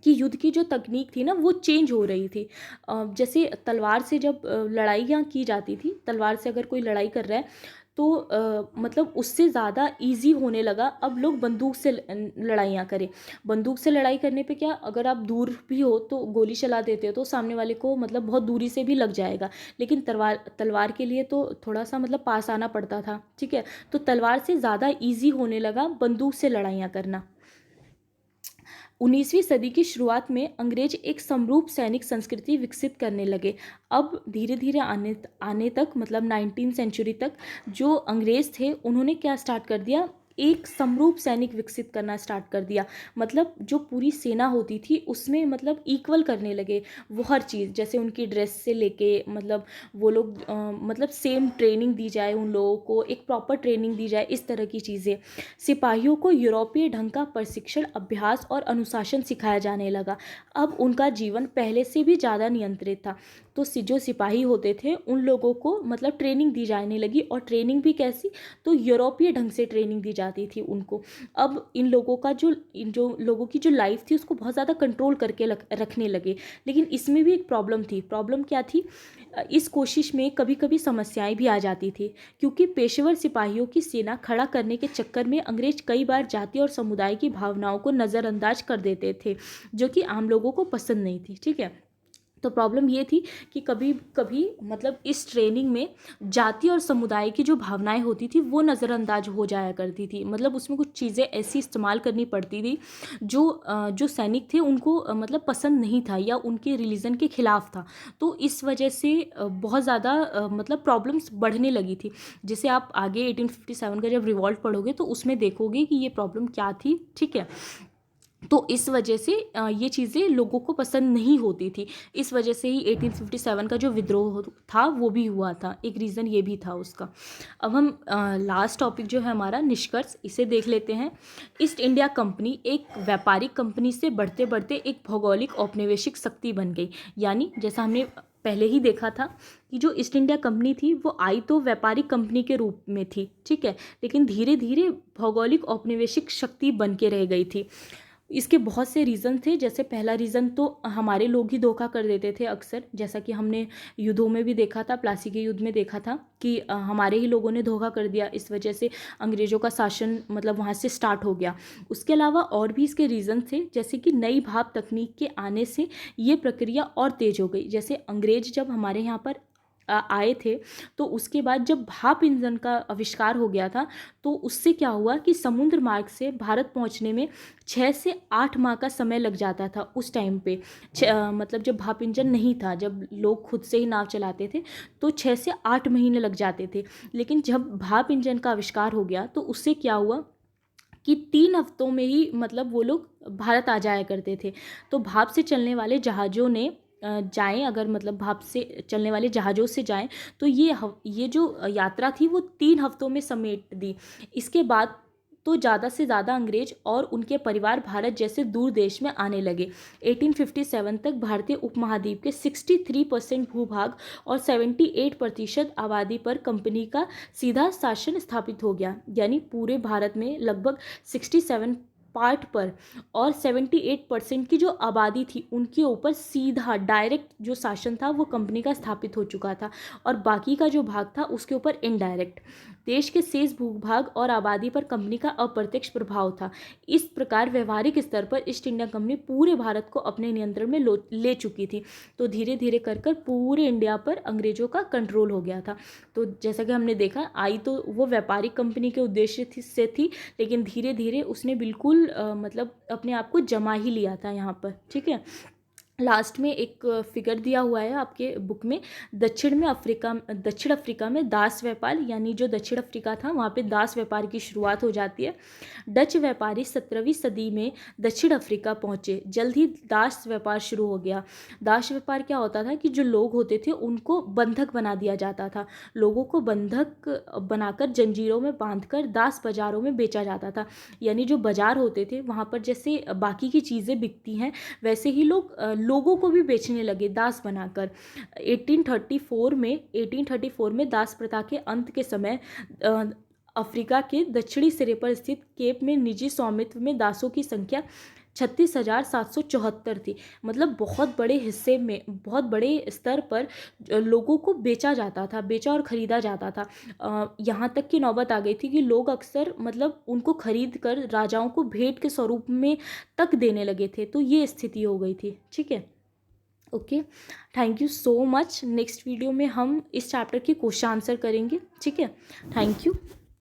कि युद्ध की जो तकनीक थी ना वो चेंज हो रही थी। जैसे तलवार से जब लड़ाइयाँ की जाती थी, तलवार से अगर कोई लड़ाई कर रहा है तो मतलब उससे ज़्यादा इजी होने लगा अब लोग बंदूक से लड़ाइयाँ करें। बंदूक से लड़ाई करने पे क्या, अगर आप दूर भी हो तो गोली चला देते हो तो सामने वाले को मतलब बहुत दूरी से भी लग जाएगा। लेकिन तलवार तलवार के लिए तो थोड़ा सा मतलब पास आना पड़ता था, ठीक है। तो तलवार से ज़्यादा ईजी होने लगा बंदूक से लड़ाइयाँ करना। 19वीं सदी की शुरुआत में अंग्रेज एक समरूप सैनिक संस्कृति विकसित करने लगे। अब धीरे धीरे आने आने तक मतलब 19वीं सेंचुरी तक जो अंग्रेज थे उन्होंने क्या स्टार्ट कर दिया, एक समरूप सैनिक विकसित करना स्टार्ट कर दिया। मतलब जो पूरी सेना होती थी उसमें मतलब इक्वल करने लगे वो हर चीज़, जैसे उनकी ड्रेस से लेके मतलब वो लोग मतलब सेम ट्रेनिंग दी जाए उन लोगों को, एक प्रॉपर ट्रेनिंग दी जाए, इस तरह की चीज़ें। सिपाहियों को यूरोपीय ढंग का प्रशिक्षण, अभ्यास और अनुशासन सिखाया जाने लगा। अब उनका जीवन पहले से भी ज़्यादा नियंत्रित था। तो जो सिपाही होते थे उन लोगों को मतलब ट्रेनिंग दी जाने लगी, और ट्रेनिंग भी कैसी, तो यूरोपीय ढंग से ट्रेनिंग दी जाती थी उनको। अब इन लोगों का जो लोगों की जो लाइफ थी उसको बहुत ज़्यादा कंट्रोल करके रखने लगे। लेकिन इसमें भी एक प्रॉब्लम थी। प्रॉब्लम क्या थी? इस कोशिश में कभी कभी समस्याएं भी आ जाती थी, क्योंकि पेशेवर सिपाहियों की सेना खड़ा करने के चक्कर में अंग्रेज कई बार जाति और समुदाय की भावनाओं को नज़रअंदाज कर देते थे, जो कि आम लोगों को पसंद नहीं थी, ठीक है। तो प्रॉब्लम ये थी कि कभी कभी मतलब इस ट्रेनिंग में जाति और समुदाय की जो भावनाएं होती थी वो नज़रअंदाज हो जाया करती थी। मतलब उसमें कुछ चीज़ें ऐसी इस्तेमाल करनी पड़ती थी जो सैनिक थे उनको मतलब पसंद नहीं था या उनके रिलीजन के खिलाफ था। तो इस वजह से बहुत ज़्यादा मतलब प्रॉब्लम्स बढ़ने लगी थी। जैसे आप आगे 1857 का जब रिवॉल्ट पढ़ोगे तो उसमें देखोगे कि ये प्रॉब्लम क्या थी, ठीक है। तो इस वजह से ये चीज़ें लोगों को पसंद नहीं होती थी। इस वजह से ही 1857 का जो विद्रोह था वो भी हुआ था, एक रीज़न ये भी था उसका। अब हम लास्ट टॉपिक जो है हमारा निष्कर्ष, इसे देख लेते हैं। ईस्ट इंडिया कंपनी एक व्यापारिक कंपनी से बढ़ते बढ़ते एक भौगोलिक औपनिवेशिक शक्ति बन गई। यानी जैसा हमने पहले ही देखा था कि जो ईस्ट इंडिया कंपनी थी वो आई तो व्यापारिक कंपनी के रूप में थी, ठीक है, लेकिन धीरे धीरे भौगोलिक औपनिवेशिक शक्ति बन के रह गई थी। इसके बहुत से रीज़न थे। जैसे पहला रीज़न तो हमारे लोग ही धोखा कर देते थे अक्सर, जैसा कि हमने युद्धों में भी देखा था, प्लासी के युद्ध में देखा था कि हमारे ही लोगों ने धोखा कर दिया। इस वजह से अंग्रेज़ों का शासन मतलब वहाँ से स्टार्ट हो गया। उसके अलावा और भी इसके रीज़न थे, जैसे कि नई भाप तकनीक के आने से ये प्रक्रिया और तेज़ हो गई। जैसे अंग्रेज जब हमारे यहाँ पर आए थे तो उसके बाद जब भाप इंजन का आविष्कार हो गया था तो उससे क्या हुआ कि समुद्र मार्ग से भारत पहुंचने में 6 से 8 माह का समय लग जाता था उस टाइम पे। मतलब जब भाप इंजन नहीं था, जब लोग खुद से ही नाव चलाते थे, तो 6 से 8 महीने लग जाते थे। लेकिन जब भाप इंजन का आविष्कार हो गया तो उससे क्या हुआ कि 3 हफ्तों में ही मतलब वो लोग भारत आ जाया करते थे। तो भाप से चलने वाले जहाज़ों ने जाएं, अगर मतलब भाप से चलने वाले जहाज़ों से जाएं तो ये जो यात्रा थी वो 3 हफ्तों में समेट दी। इसके बाद तो ज़्यादा से ज़्यादा अंग्रेज और उनके परिवार भारत जैसे दूर देश में आने लगे। 1857 तक भारतीय उपमहाद्वीप के 63% भूभाग और 78% आबादी पर कंपनी का सीधा शासन स्थापित हो गया। यानी पूरे भारत में लगभग 67 पार्ट पर और 78% की जो आबादी थी उनके ऊपर सीधा डायरेक्ट जो शासन था वो कंपनी का स्थापित हो चुका था, और बाकी का जो भाग था उसके ऊपर इनडायरेक्ट। देश के शेष भूभाग और आबादी पर कंपनी का अप्रत्यक्ष प्रभाव था। इस प्रकार व्यवहारिक स्तर पर ईस्ट इंडिया कंपनी पूरे भारत को अपने नियंत्रण में ले चुकी थी। तो धीरे धीरे कर कर पूरे इंडिया पर अंग्रेजों का कंट्रोल हो गया था। तो जैसा कि हमने देखा, आई तो वो व्यापारिक कंपनी के उद्देश्य से थी, लेकिन धीरे धीरे उसने बिल्कुल बिल्कुल मतलब अपने आप को जमा ही लिया था यहाँ पर, ठीक है। लास्ट में एक फिगर दिया हुआ है आपके बुक में, दक्षिण अफ्रीका में दास व्यापार, यानी जो दक्षिण अफ्रीका था वहाँ पे दास व्यापार की शुरुआत हो जाती है। डच व्यापारी 17वीं सदी में दक्षिण अफ्रीका पहुँचे, जल्द ही दास व्यापार शुरू हो गया। दास व्यापार क्या होता था कि जो लोग होते थे उनको बंधक बना दिया जाता था, लोगों को बंधक बनाकर जंजीरों में बांधकर दास बाजारों में बेचा जाता था। यानी जो बाजार होते थे वहाँ पर जैसे बाकी की चीज़ें बिकती हैं, वैसे ही लोगों को भी बेचने लगे दास बनाकर। 1834 में दास प्रथा के अंत के समय अफ्रीका के दक्षिणी सिरे पर स्थित केप में निजी स्वामित्व में दासों की संख्या 36,774 थी। मतलब बहुत बड़े हिस्से में, बहुत बड़े स्तर पर लोगों को बेचा जाता था, बेचा और ख़रीदा जाता था। यहाँ तक की नौबत आ गई थी कि लोग अक्सर मतलब उनको खरीद कर राजाओं को भेंट के स्वरूप में तक देने लगे थे। तो ये स्थिति हो गई थी, ठीक है। Okay, thank you so much. Next video में हम इस चैप्टर के क्वेश्चन आंसर करेंगे, ठीक है। Thank you.